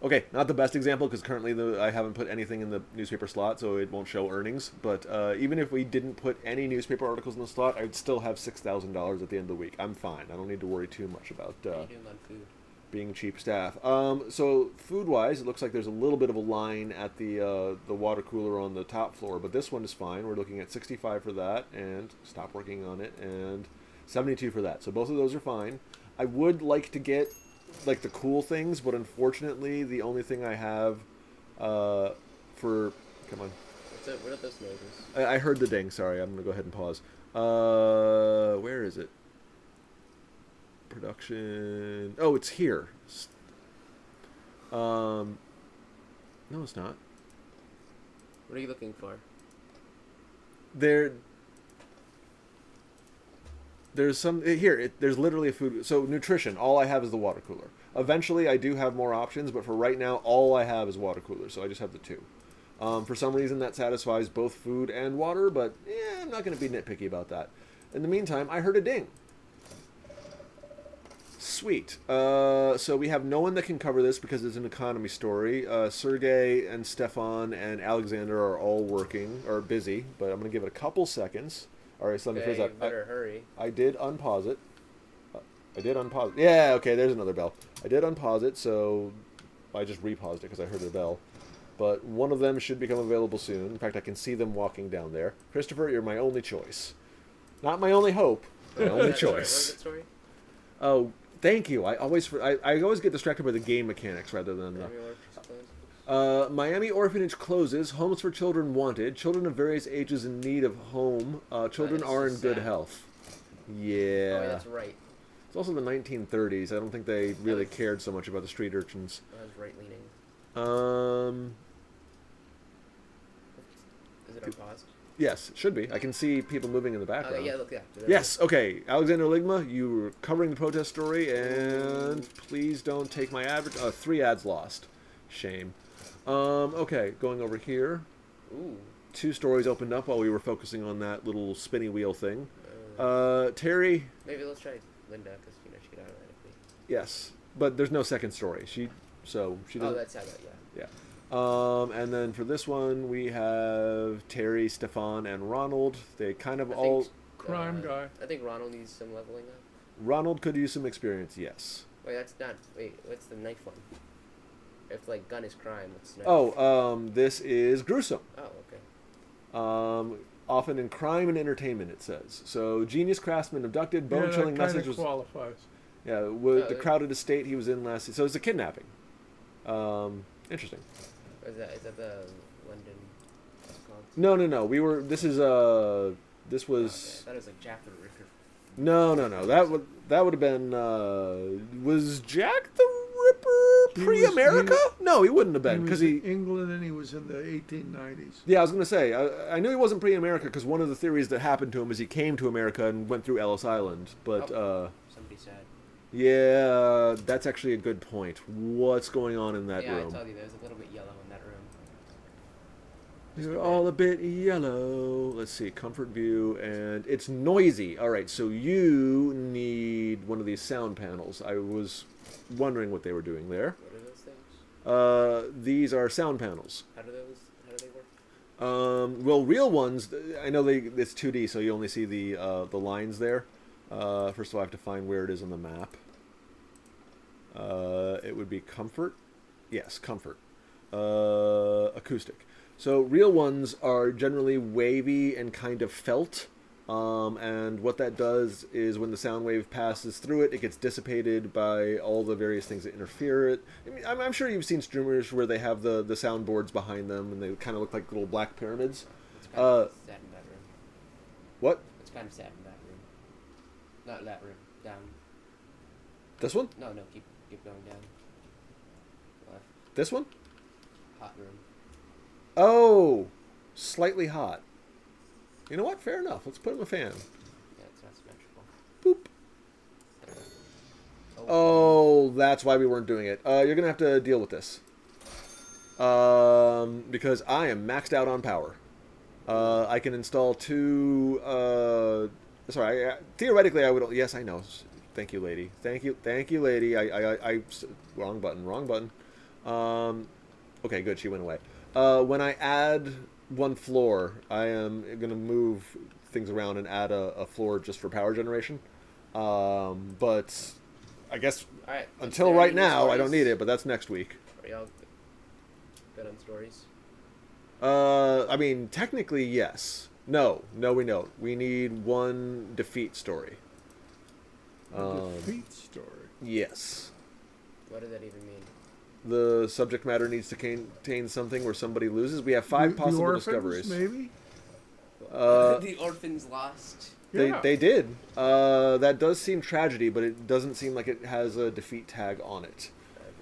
okay, not the best example, because currently I haven't put anything in the newspaper slot, so it won't show earnings, but even if we didn't put any newspaper articles in the slot, I'd still have $6,000 at the end of the week. I'm fine. I don't need to worry too much about... What are you doing on food? Being cheap staff. So food-wise, it looks like there's a little bit of a line at the water cooler on the top floor, but this one is fine. We're looking at 65 for that, and stop working on it, and 72 for that. So both of those are fine. I would like to get like the cool things, but unfortunately, the only thing I have for come on. What are those noises? I heard the ding. Sorry, I'm gonna go ahead and pause. Where is it? Production. Oh, it's here. No, it's not. What are you looking for? There There's some here. There's literally a food. So nutrition. All I have is the water cooler. Eventually, I do have more options, but for right now, all I have is water cooler. So I just have the two. For some reason, that satisfies both food and water, but I'm not going to be nitpicky about that. In the meantime, I heard a ding. Sweet. So we have no one that can cover this because it's an economy story. Sergey and Stefan and Alexander are all working, or busy, but I'm going to give it a couple seconds. All right, so let me freeze that. Better hurry. I did unpause it. I did unpause it. Yeah, okay, there's another bell. I did unpause it, so I just repaused it because I heard the bell. But one of them should become available soon. In fact, I can see them walking down there. Christopher, you're my only choice. Not my only hope, my only choice. What was that story? Oh, thank you. I always get distracted by the game mechanics rather than Miami Orphanage closes. Homes for children wanted. Children of various ages in need of home. Children are in good health. Yeah. Oh, yeah, that's right. It's also the 1930s. I don't think they really cared so much about the street urchins. I was right leaning. Is it unpaused? Yes, it should be. I can see people moving in the background. Yeah, look, yeah. Yes, okay. Alexander Ligma, you were covering the protest story, and please don't take my ad. 3 ads lost. Shame. Okay, going over here. Ooh. 2 stories opened up while we were focusing on that little spinny wheel thing. Terry. Maybe let's try Linda, because she could automatically. Yes, but there's no second story. She doesn't. Oh, that's how that. Yeah. Yeah. And then for this one, we have Terry, Stefan, and Ronald. They kind of crime guy. I think Ronald needs some leveling up. Ronald could use some experience, yes. Wait, that's not. Wait, what's the knife one? If like gun is crime, what's knife? This is gruesome. Oh, okay. Often in crime and entertainment, it says. So, genius craftsman abducted, bone-chilling message was... qualifies. Yeah, the crowded estate he was in last... So it's a kidnapping. Interesting. Is that the London... No. This was... Oh, okay. That was like Jack the Ripper. No. That would have been... was Jack the Ripper pre-America? No, he wouldn't have been because he was in England and he was in the 1890s. Yeah, I was going to say I knew he wasn't pre-America because one of the theories that happened to him is he came to America and went through Ellis Island. But somebody said. Yeah, that's actually a good point. What's going on in that room? Yeah, I told you there's a little bit yellow in that room. You're all a bit yellow. Let's see, comfort view, and it's noisy. All right, so you need one of these sound panels. I was wondering what they were doing there. What are those things? These are sound panels. How do they work? Well, real ones. I know it's 2D, so you only see the lines there. First of all, I have to find where it is on the map. It would be comfort. Yes, comfort. Acoustic. So real ones are generally wavy and kind of felt. And what that does is when the sound wave passes through it, it gets dissipated by all the various things that interfere it. I mean, I'm sure you've seen streamers where they have the soundboards behind them and they kind of look like little black pyramids. It's kind of sad in that room. What? It's kind of sad in that room. Not that room. Down. This one? No, keep going down. Left. This one? Hot room. Oh, slightly hot. You know what? Fair enough. Let's put him a fan. Yeah, it's not symmetrical. Boop. Oh, that's why we weren't doing it. You're going to have to deal with this. Because I am maxed out on power. I can install 2... theoretically I would... Yes, I know. Thank you, lady. Thank you, lady. I wrong button. Okay, good. She went away. When I add one floor, I am going to move things around and add a floor just for power generation. But I guess until right now, I don't need it, but that's next week. Are y'all good on stories? I mean, technically, yes. No, we don't. We need one defeat story. Defeat story? Yes. What does that even mean? The subject matter needs to contain something where somebody loses. We have 5 possible orphans, discoveries. Maybe? The orphans lost. They did. That does seem tragedy, but it doesn't seem like it has a defeat tag on it.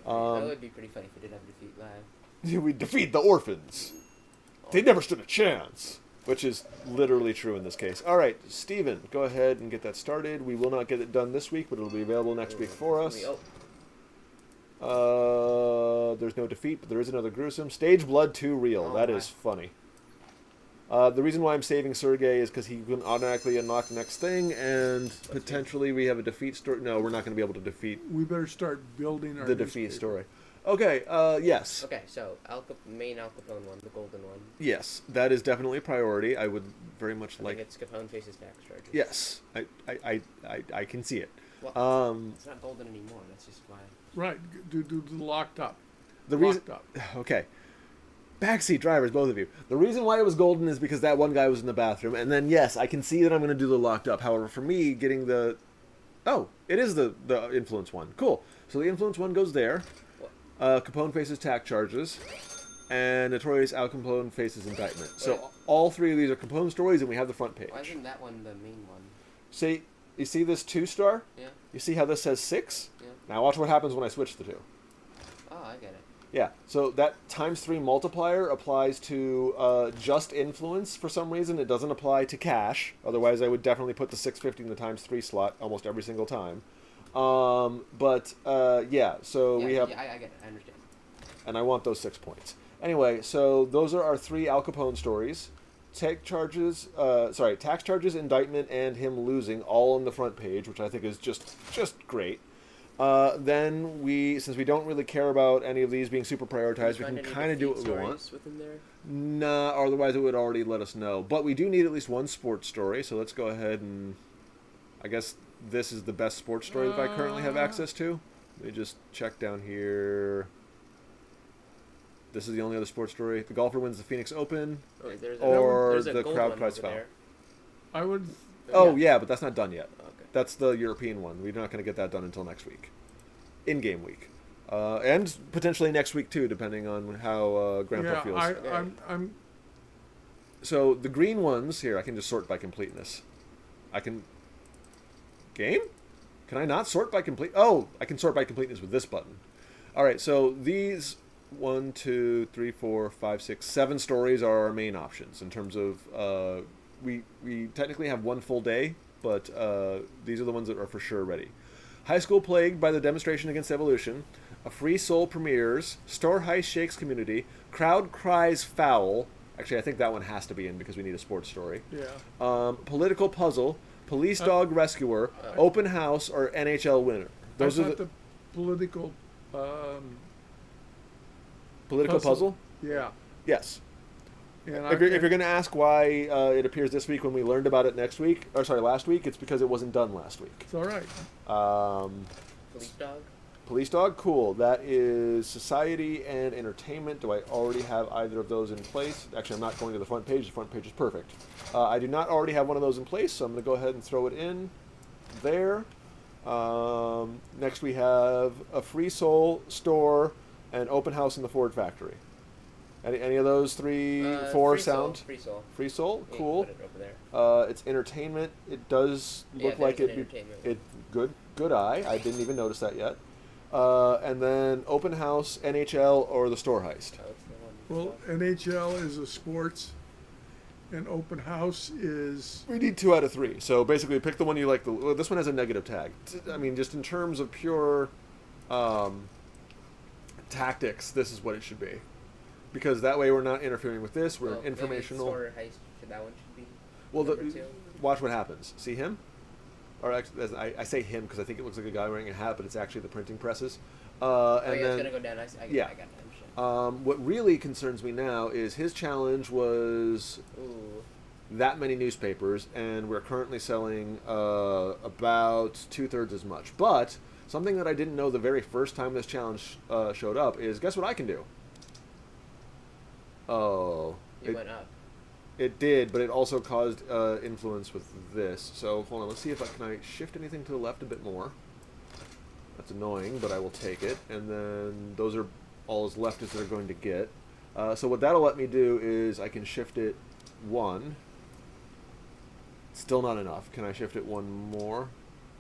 That would be pretty funny if it did have a defeat live. We defeat the orphans. They never stood a chance. which is literally true in this case. All right, Steven, go ahead and get that started. We will not get it done this week, but it'll be available next week for us. There's no defeat, but there is another gruesome. Stage Blood 2 Real. That is funny. The reason why I'm saving Sergey is because he can automatically unlock the next thing, and potentially we have a defeat story. No, we're not going to be able to defeat. We better start building our the defeat story. Okay, yes. Okay, so main Al Capone one, the golden one. Yes, that is definitely a priority. I would very much like. I think it's Capone faces tax charges. Yes, I can see it. Well, it's not golden anymore. That's just why. Right, do the locked up. The reason. Locked up. Okay. Backseat drivers, both of you. The reason why it was golden is because that one guy was in the bathroom, and then yes, I can see that I'm going to do the locked up. However, for me, getting the, it is the influence one. Cool. So the influence one goes there. Capone faces tax charges, and Notorious Al Capone faces indictment. So all three of these are Capone stories, and we have the front page. Why isn't that one the main one? See, you see this 2-star? Yeah. You see how this says 6? Yeah. Now watch what happens when I switch the two. Oh, I get it. Yeah, so that ×3 multiplier applies to just influence for some reason. It doesn't apply to cash. Otherwise, I would definitely put the 650 in the ×3 slot almost every single time. Yeah, so we have... Yeah, I get it. I understand. And I want those 6 points. Anyway, so those are our 3 Al Capone stories. Tax charges, indictment, and him losing all on the front page, which I think is just great. Then since we don't really care about any of these being super prioritized, we can kind of do what we want. Within there? Nah, otherwise it would already let us know. But we do need at least one sports story, so let's go ahead and... I guess this is the best sports story that I currently have access to. Let me just check down here. This is the only other sports story. The golfer wins the Phoenix Open, or the crowd cries foul. I would... Yeah, but that's not done yet. Okay. That's the European one. We're not going to get that done until next week. In-game week. And potentially next week, too, depending on how Grandpa feels. I'm... So, the green ones, here, I can just sort by completeness. I can... Game? Can I not sort by complete... Oh, I can sort by completeness with this button. Alright, so these 1, 2, 3, 4, 5, 6, 7 stories are our main options in terms of... We technically have one full day, but these are the ones that are for sure ready. High school plagued by the demonstration against evolution. A free soul premieres. Store heist shakes community. Crowd cries foul. Actually, I think that one has to be in because we need a sports story. Yeah. Political puzzle. Police dog rescuer. Open house or NHL winner. Those are the political. Political puzzle? Yeah. Yes. And if you're going to ask why it appears this week when we learned about it last week, it's because it wasn't done last week. It's all right. Police dog? Police dog, cool. That is society and entertainment. Do I already have either of those in place? Actually, I'm not going to the front page. The front page is perfect. I do not already have one of those in place, so I'm going to go ahead and throw it in there. Next we have a free soul store and open house in the Ford factory. Any of those 3, 4 sound? Free soul. Free soul, Yeah, cool. put it over there. It's entertainment. It does look like it. Good eye. I didn't even notice that yet. And then open house, NHL, or the store heist. Well, NHL is a sports, and open house is... We need 2 out of 3. So basically, pick the one you like. This one has a negative tag. I mean, just in terms of pure tactics, this is what it should be. Because that way we're not interfering with this. We're informational. Store heist, that one should be. Well, watch what happens. See him? Or actually, I say him because I think it looks like a guy wearing a hat, but it's actually the printing presses. It's gonna go down. I got that. What really concerns me now is his challenge was that many newspapers, and we're currently selling about 2/3 as much. But something that I didn't know the very first time this challenge showed up is, guess what I can do? Oh. It went up. It did, but it also caused influence with this. So hold on, let's see if I shift anything to the left a bit more. That's annoying, but I will take it. And then those are all as left as they're going to get. So what that'll let me do is I can shift it 1. Still not enough. Can I shift it 1 more?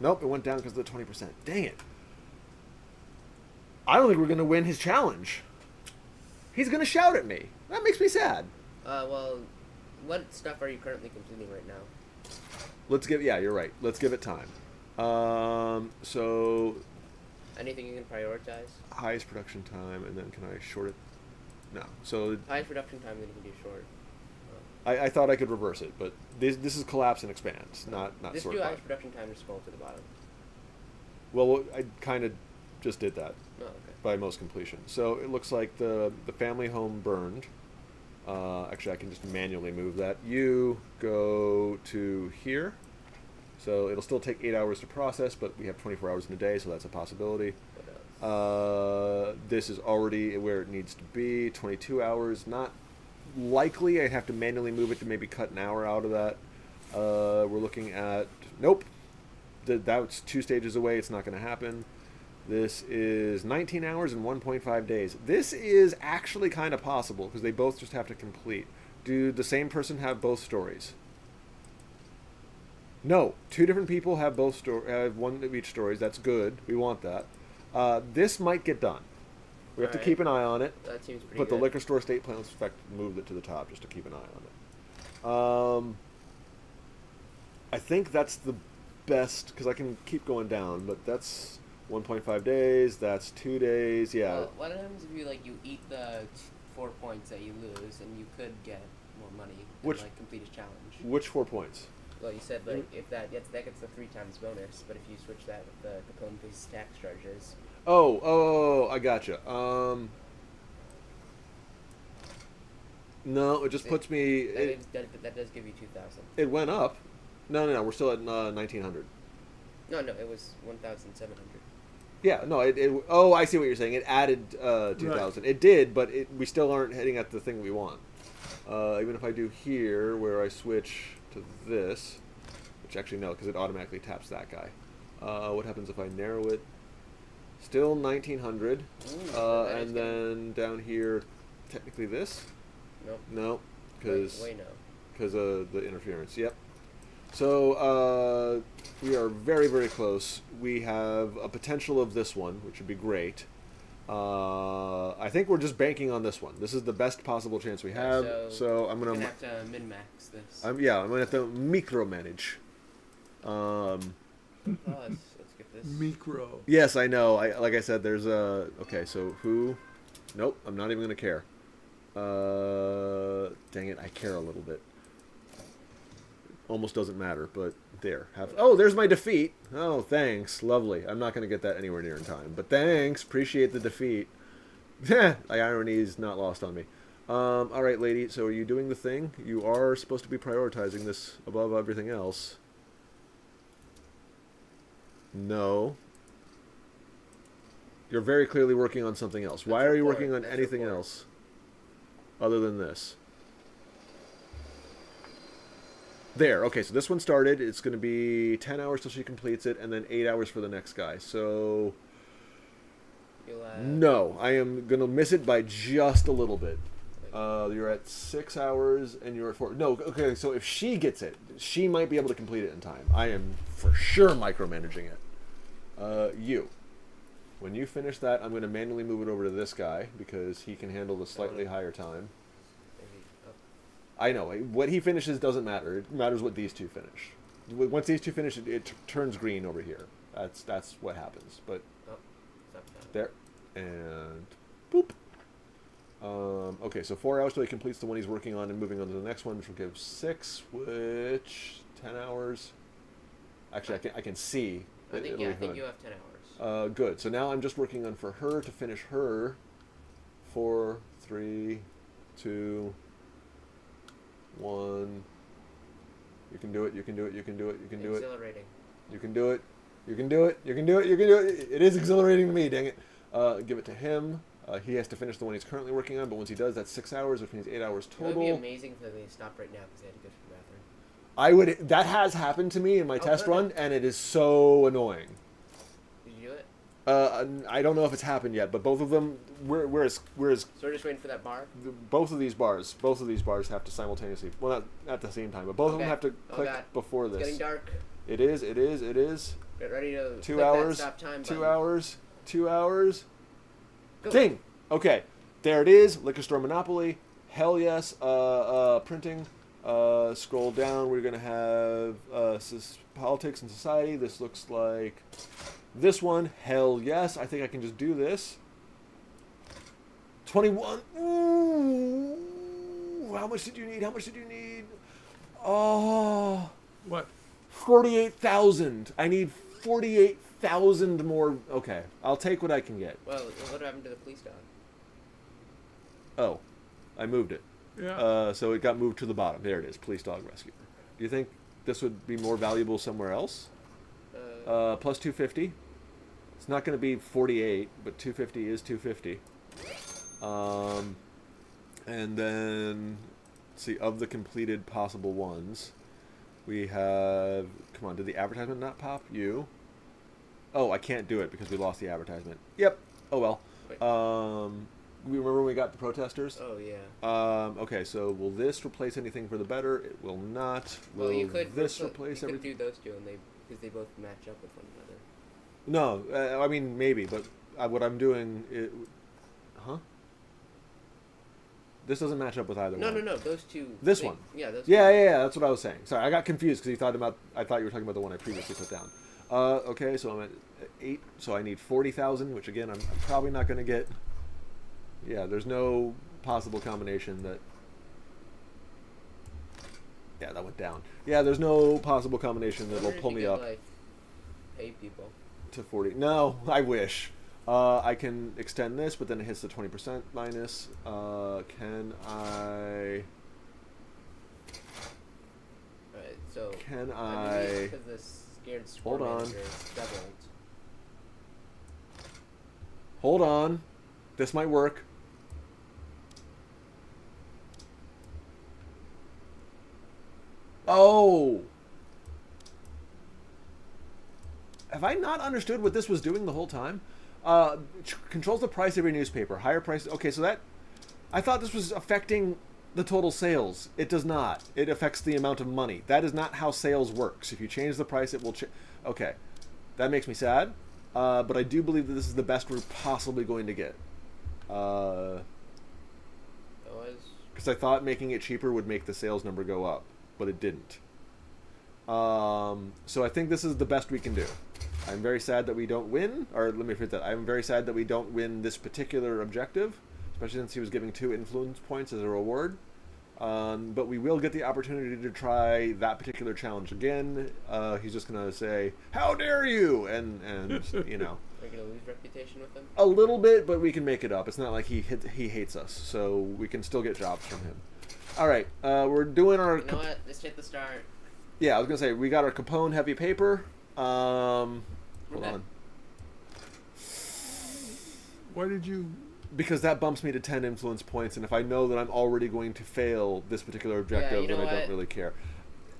Nope, it went down because of the 20%. Dang it. I don't think we're going to win his challenge. He's going to shout at me. That makes me sad. Well, What stuff are you currently completing right now? Yeah, you're right. Let's give it time. So Anything you can prioritize? highest production time, and then can I short it? No. So Highest production time, then you can do short. I thought I could reverse it, but this is collapse and expand, not Just sort do by. highest production time to scroll to the bottom. Well, I kind of just did that Oh, okay. by most completion. So it looks like the family home burned. Actually, I can just manually move that. You go to here. So it'll still take 8 hours to process, but we have 24 hours in a day, so that's a possibility. What else? This is already where it needs to be. 22 hours, not likely. I'd have to manually move it to maybe cut an hour out of that. We're looking at... Nope. That's 2 stages away. It's not going to happen. This is 19 hours and 1.5 days. This is actually kind of possible, because they both just have to complete. Do the same person have both stories? No, 2 different people have have one of each stories. That's good. We want that. This might get done. We have to keep an eye on it. That seems pretty But good. the liquor store estate plan inspector moved it to the top just to keep an eye on it. I think that's the best, because I can keep going down, but that's 1.5 days. That's 2 days. Yeah. Well, what happens if you eat the 4 points that you lose, and you could get more money and complete a challenge? Which 4 points? Well, you said if that gets the 3 times bonus, but if you switch that with the Capone face tax charges. Oh, I gotcha. No, it just puts me. That does give you 2,000. It went up. No. We're still at 1,900. No, it was 1,700. Yeah, no. Oh, I see what you're saying. It added 2,000. Right. It did, but we still aren't hitting at the thing we want. Even if I do here, where I switch to this, which actually no, because it automatically taps that guy. What happens if I narrow it? Still 1,900. And then down here, technically this. Nope. No, because way no. Because of the interference. Yep. So we are very, very close. We have a potential of this one, which would be great. I think we're just banking on this one. This is the best possible chance we have. So I'm gonna have to min-max this. I'm gonna have to micromanage. Let's get this. Micro. Yes, I know. Like I said, there's a... Okay, so who... Nope, I'm not even going to care. Dang it, I care a little bit. Almost doesn't matter, but there. Oh, there's my defeat. Oh, thanks. Lovely. I'm not going to get that anywhere near in time. But thanks. Appreciate the defeat. The irony is not lost on me. All right, lady, so are you doing the thing? You are supposed to be prioritizing this above everything else. No. You're very clearly working on something else. Why are you working on anything else other than this? There. Okay, so this one started. It's going to be 10 hours till she completes it, and then 8 hours for the next guy. So... No, I am going to miss it by just a little bit. You're at 6 hours, and you're at 4. No, okay, so if she gets it, she might be able to complete it in time. I am for sure micromanaging it. You. When you finish that, I'm going to manually move it over to this guy, because he can handle the slightly higher time. I know. What he finishes doesn't matter. It matters what these two finish. Once these two finish, it turns green over here. That's what happens. But there. And boop. Okay, so 4 hours till he completes the one he's working on and moving on to the next one, which will give 6, which 10 hours. Actually, I can see. I think you have 10 hours. Good. So now I'm just working on for her to finish her. 4, 3, 2, 1. You can do it. You can do it. You can do it. You can do it. Exhilarating. You can do it. You can do it. You can do it. You can do it. It is exhilarating to me. Dang it. Give it to him. He has to finish the one he's currently working on, but once he does, that's 6 hours, which means 8 hours total. It would be amazing if they stopped right now because they had to go to the bathroom. That has happened to me in my test run, and it is so annoying. Did you do it? I don't know if it's happened yet, but both of them, we're as. So we're just waiting for that bar. Both of these bars have to simultaneously. Well, not at the same time, but both of them have to click before this. It's getting dark. It is. Get ready to 2 hours. That stop time 2 button. hours. 2 hours. Go. Ding. Okay, there it is. Liquor store monopoly. Hell yes. Printing. Scroll down. We're going to have politics and society. This looks like this one. Hell yes. I think I can just do this. 21. Ooh. How much did you need? How much did you need? Oh. What? 48,000. I need 48,000 more. Okay. I'll take what I can get. Well, what happened to the police dog? Oh. I moved it. Yeah. So it got moved to the bottom. There it is. Police dog rescue. Do you think this would be more valuable somewhere else? Plus 250. It's not going to be 48, but 250 is 250. And then, let's see, of the completed possible ones, we have, come on, did the advertisement not pop? You. Oh, I can't do it because we lost the advertisement. Yep. Oh, well. Wait. We remember when we got the protesters? Oh, yeah. Okay, so will this replace anything for the better? It will not. Well, Will you could this replace you everything? could do those two, and because they both match up with one another. No, I mean, maybe, but what I'm doing... Huh? This doesn't match up with either one. No, those two. This one. Yeah, those. Yeah, that's what I was saying. Sorry, I got confused because I thought you were talking about the one I previously put down. Okay, so I'm at 8, so I need 40,000, which again, I'm probably not going to get. Yeah, there's no possible combination that. Yeah, that went down. Yeah, there's no possible combination that'll pull me up. Like, pay people. To 40. No, I wish. I can extend this, but then it hits the 20% minus. Can I... Alright, so... Can I... Because the scared score Hold on. manager is doubled. Hold on. This might work. Oh! Have I not understood what this was doing the whole time? Controls the price of your newspaper. Higher price. Okay, so that... I thought this was affecting the total sales. It does not. It affects the amount of money. That is not how sales works. If you change the price, it will change. Okay. That makes me sad. But I do believe that this is the best we're possibly going to get. Because I thought making it cheaper would make the sales number go up. But it didn't. So I think this is the best we can do. I'm very sad that we don't win, or let me phrase that. I'm very sad that we don't win this particular objective, especially since he was giving 2 influence points as a reward. But we will get the opportunity to try that particular challenge again. He's just going to say, "How dare you!" and you know. Are we going to lose reputation with him? A little bit, but we can make it up. It's not like he hates us, so we can still get jobs from him. All right, we're doing our... You know what? Let's hit the start. Yeah, I was going to say, we got our Capone heavy paper. Hold on. Why did you... Because that bumps me to 10 influence points, and if I know that I'm already going to fail this particular objective, then I don't really care.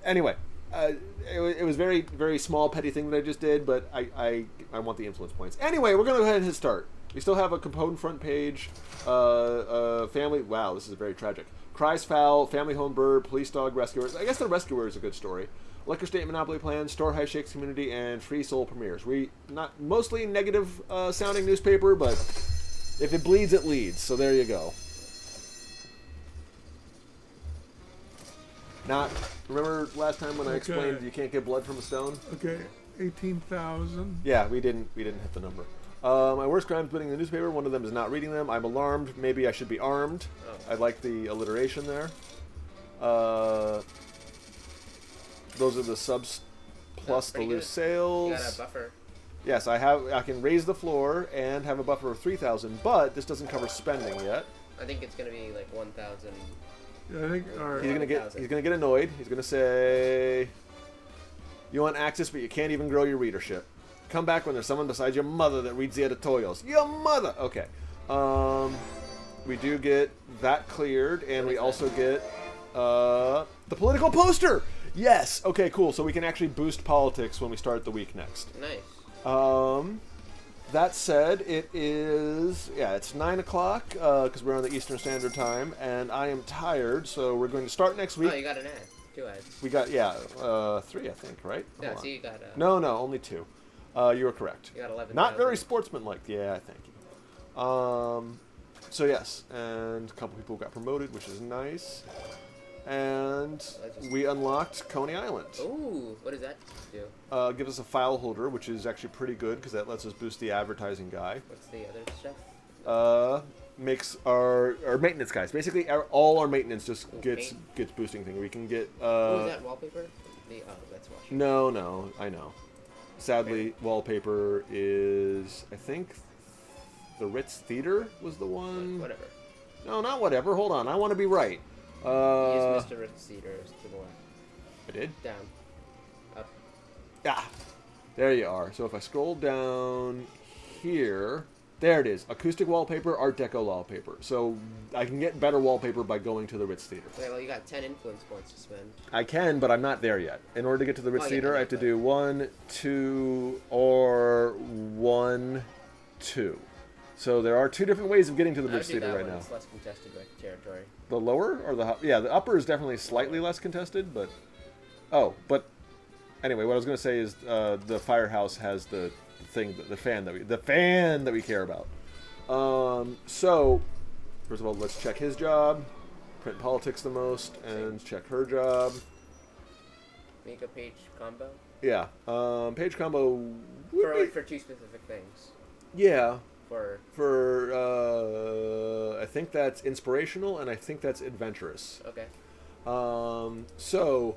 Anyway, it was very, very small, petty thing that I just did, but I want the influence points. Anyway, we're going to go ahead and hit start. We still have a Capone front page, family... Wow, this is very tragic. Cries foul, family home bird, police dog, rescuers. I guess the rescuer is a good story. Liquor state monopoly plan, store high shakes community, and free soul premieres. We not mostly negative sounding newspaper, but if it bleeds, it leads. So there you go. Not remember last time when I explained you can't get blood from a stone? Okay, 18,000. Yeah, we didn't hit the number. My worst crimes putting in the newspaper. One of them is not reading them. I'm alarmed. Maybe I should be armed. Oh. I like the alliteration there. Those are the subs plus the loose sales. You got a buffer. Yes, I can raise the floor and have a buffer of 3,000, but this doesn't cover spending yet. I think it's gonna be like 1,000. Yeah, I think. All right. He's gonna get annoyed. He's gonna say, "You want access, but you can't even grow your readership. Come back when there's someone besides your mother that reads the editorials. Your mother." Okay. We do get that cleared, and we also get the political poster. Yes. Okay. Cool. So we can actually boost politics when we start the week next. Nice. That said, it is it's 9 o'clock because we're on the Eastern Standard Time, and I am tired. So we're going to start next week. Oh, you got an ad. 2 ads. We got 3, I think, right? Yeah. Hold So on. you got. No, only 2. You were correct. You got 11. Not very sportsmanlike. Yeah, thank you. So yes, and a couple people got promoted, which is nice. And we unlocked Coney Island. Ooh, what does that do? Gives us a file holder, which is actually pretty good because that lets us boost the advertising guy. What's the other stuff? Makes our maintenance guys. Basically, all our maintenance just gets boosting thing. We can get. Oh, is that wallpaper? That's washing. No, I know. Sadly, wallpaper is, I think, the Ritz Theater was the one. Whatever. No, not whatever. Hold on, I want to be right. Use Mr. Ritz Theater to the left. I did? Down. Up. Ah, there you are. So if I scroll down here, there it is. Acoustic wallpaper, Art Deco wallpaper. So I can get better wallpaper by going to the Ritz Theater. Okay, well, you got 10 influence points to spend. I can, but I'm not there yet. In order to get to the Ritz Theater, I have to do 1, 2, or 1, 2. So there are 2 different ways of getting to the Ritz Theater right now. It's less contested territory. The lower or the yeah, the upper is definitely slightly less contested, but but anyway, what I was going to say is the firehouse has the fan that we care about. So first of all, let's check his job, print politics the most, and check her job. Make a page combo. Yeah, page combo for 2 specific things. Yeah. For I think that's inspirational, and I think that's adventurous. Okay. So,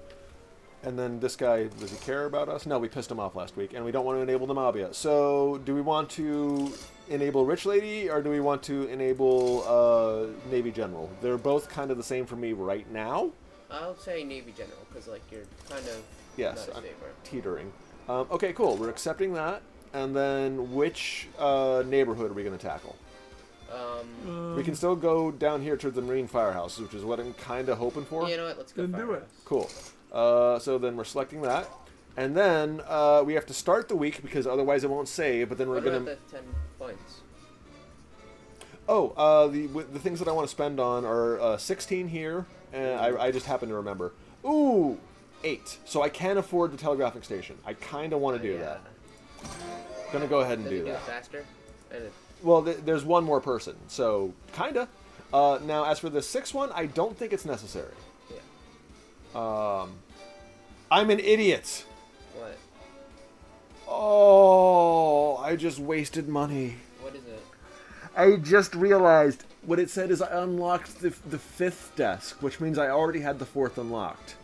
and then this guy, does he care about us? No, we pissed him off last week, and we don't want to enable the mob yet. So, do we want to enable Rich Lady, or do we want to enable Navy General? They're both kind of the same for me right now. I'll say Navy General, because, like, you're kind of yes, not I'm a favor. teetering. Okay, cool. We're accepting that. And then which neighborhood are we going to tackle? We can still go down here to the Marine Firehouse, which is what I'm kind of hoping for. You know what? Let's go Then do it. Cool. So then we're selecting that. And then we have to start the week because otherwise it won't save, but then we're going to... What about the 10 points? Oh, the things that I want to spend on are 16 here, and I just happen to remember. Ooh, 8. So I can afford the telegraphic station. I kind of want to do that. Gonna go ahead and do that. It faster? Well, there's one more person, so kinda. Now, as for the 6th one, I don't think it's necessary. Yeah. I'm an idiot. What? Oh, I just wasted money. What is it? I just realized what it said is I unlocked the 5th desk, which means I already had the 4th unlocked.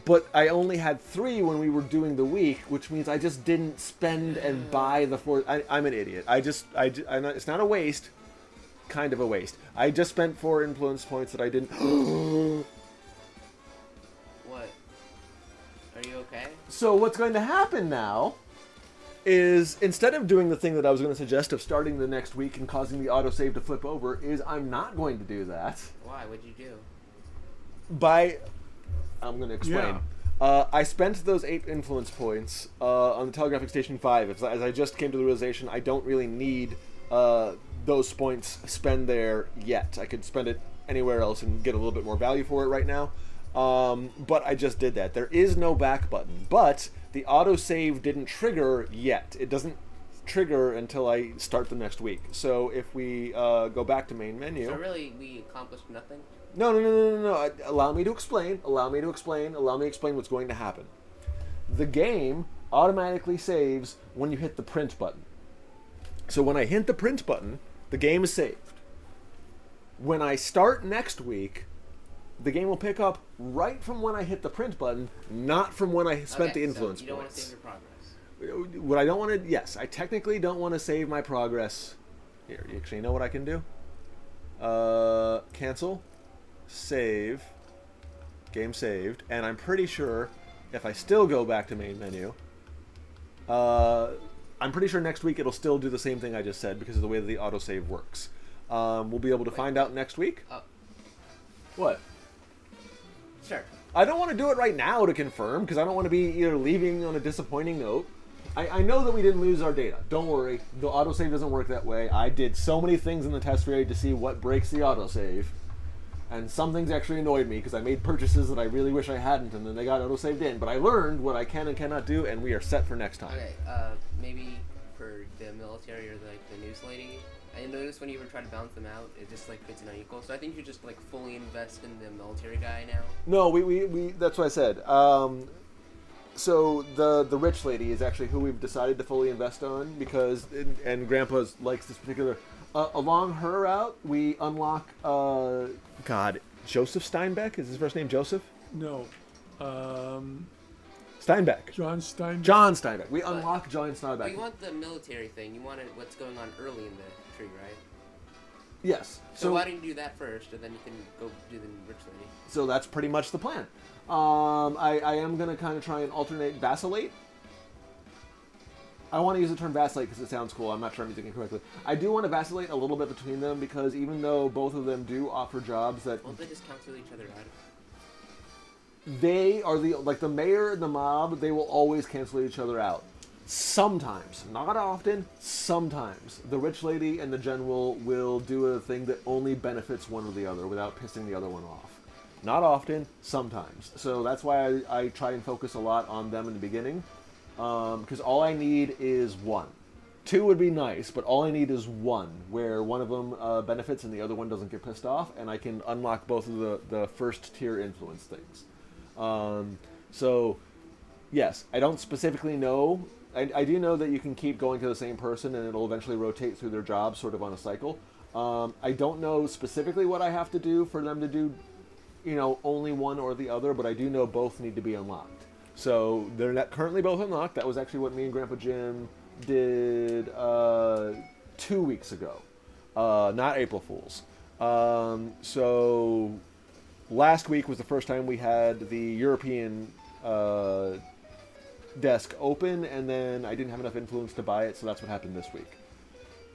But I only had 3 when we were doing the week, which means I just didn't spend and buy the 4th. I'm an idiot. It's not a waste. Kind of a waste. I just spent 4 influence points that I didn't. What? Are you okay? So what's going to happen now is instead of doing the thing that I was going to suggest of starting the next week and causing the autosave to flip over, is I'm not going to do that. Why? What'd you do? I'm going to explain. Yeah. I spent those 8 influence points on the telegraphic station 5. As I just came to the realization, I don't really need those points spent there yet. I could spend it anywhere else and get a little bit more value for it right now. But I just did that. There is no back button, but the autosave didn't trigger yet. It doesn't trigger until I start the next week. So if we go back to main menu... So really, we accomplished nothing? No. Allow me to explain. Allow me to explain what's going to happen. The game automatically saves when you hit the print button. So when I hit the print button, the game is saved. When I start next week, the game will pick up right from when I hit the print button, not from when I spent the influence so you don't points. Want to save your progress. What I don't want to... Yes, I technically don't want to save my progress. Here, you actually know what I can do? Cancel. Save, game saved, and I'm pretty sure if I still go back to main menu, I'm pretty sure next week it'll still do the same thing I just said because of the way that the autosave works. We'll be able to find out next week. What? Sure. I don't want to do it right now to confirm because I don't want to be either leaving on a disappointing note. I know that we didn't lose our data. Don't worry. The autosave doesn't work that way. I did so many things in the test raid to see what breaks the autosave. And some things actually annoyed me because I made purchases that I really wish I hadn't, and then they got auto-saved in. But I learned what I can and cannot do, and we are set for next time. Okay, maybe for the military or like the news lady, I noticed when you ever try to balance them out, it just like creates an unequal. So I think you just like fully invest in the military guy now. No, we that's what I said. So the rich lady is actually who we've decided to fully invest on because and Grandpa's likes this particular. Along her route, we unlock Joseph Steinbeck. Is his first name Joseph? No. Steinbeck. John Steinbeck. John Steinbeck. We unlock John Steinbeck. But you want the military thing. You wanted what's going on early in the tree, right? Yes. So why don't you do that first, and then you can go do the rich lady? So that's pretty much the plan. I am going to kind of try and alternate vacillate. I want to use the term vacillate because it sounds cool. I'm not sure I'm using it correctly. I do want to vacillate a little bit between them because even though both of them do offer jobs that... Won't they just cancel each other out? They are the mayor and the mob, they will always cancel each other out. Sometimes, not often, sometimes. The rich lady and the general will do a thing that only benefits one or the other without pissing the other one off. Not often, sometimes. So that's why I try and focus a lot on them in the beginning. Because all I need is one. Two would be nice, but all I need is one, where one of them benefits and the other one doesn't get pissed off, and I can unlock both of the first tier influence things. So, yes, I don't specifically know. I do know that you can keep going to the same person and it'll eventually rotate through their jobs sort of on a cycle. I don't know specifically what I have to do for them to do, only one or the other, but I do know both need to be unlocked. So they're not currently both unlocked. That was actually what me and Grandpa Jim did 2 weeks ago, not April Fool's. So last week was the first time we had the European desk open, and then I didn't have enough influence to buy it, so that's what happened this week.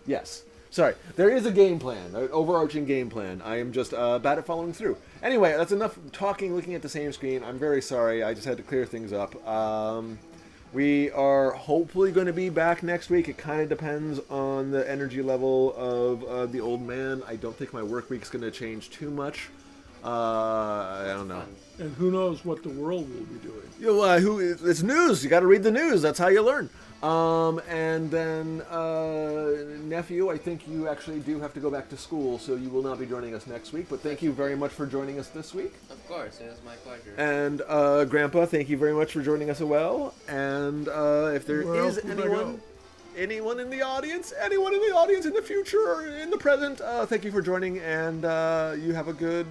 Yes. Sorry. There is a game plan, an overarching game plan. I am just bad at following through. Anyway, that's enough talking, looking at the same screen. I'm very sorry. I just had to clear things up. We are hopefully going to be back next week. It kind of depends on the energy level of the old man. I don't think my work week's going to change too much. I don't know. And who knows what the world will be doing. It's news. You got to read the news. That's how you learn. And then, Nephew, I think you actually do have to go back to school, so you will not be joining us next week. But thank you very much for joining us this week. Of course, it was my pleasure. And, Grandpa, thank you very much for joining us as well. And, if there is anyone in the audience in the future or in the present, thank you for joining, and you have a good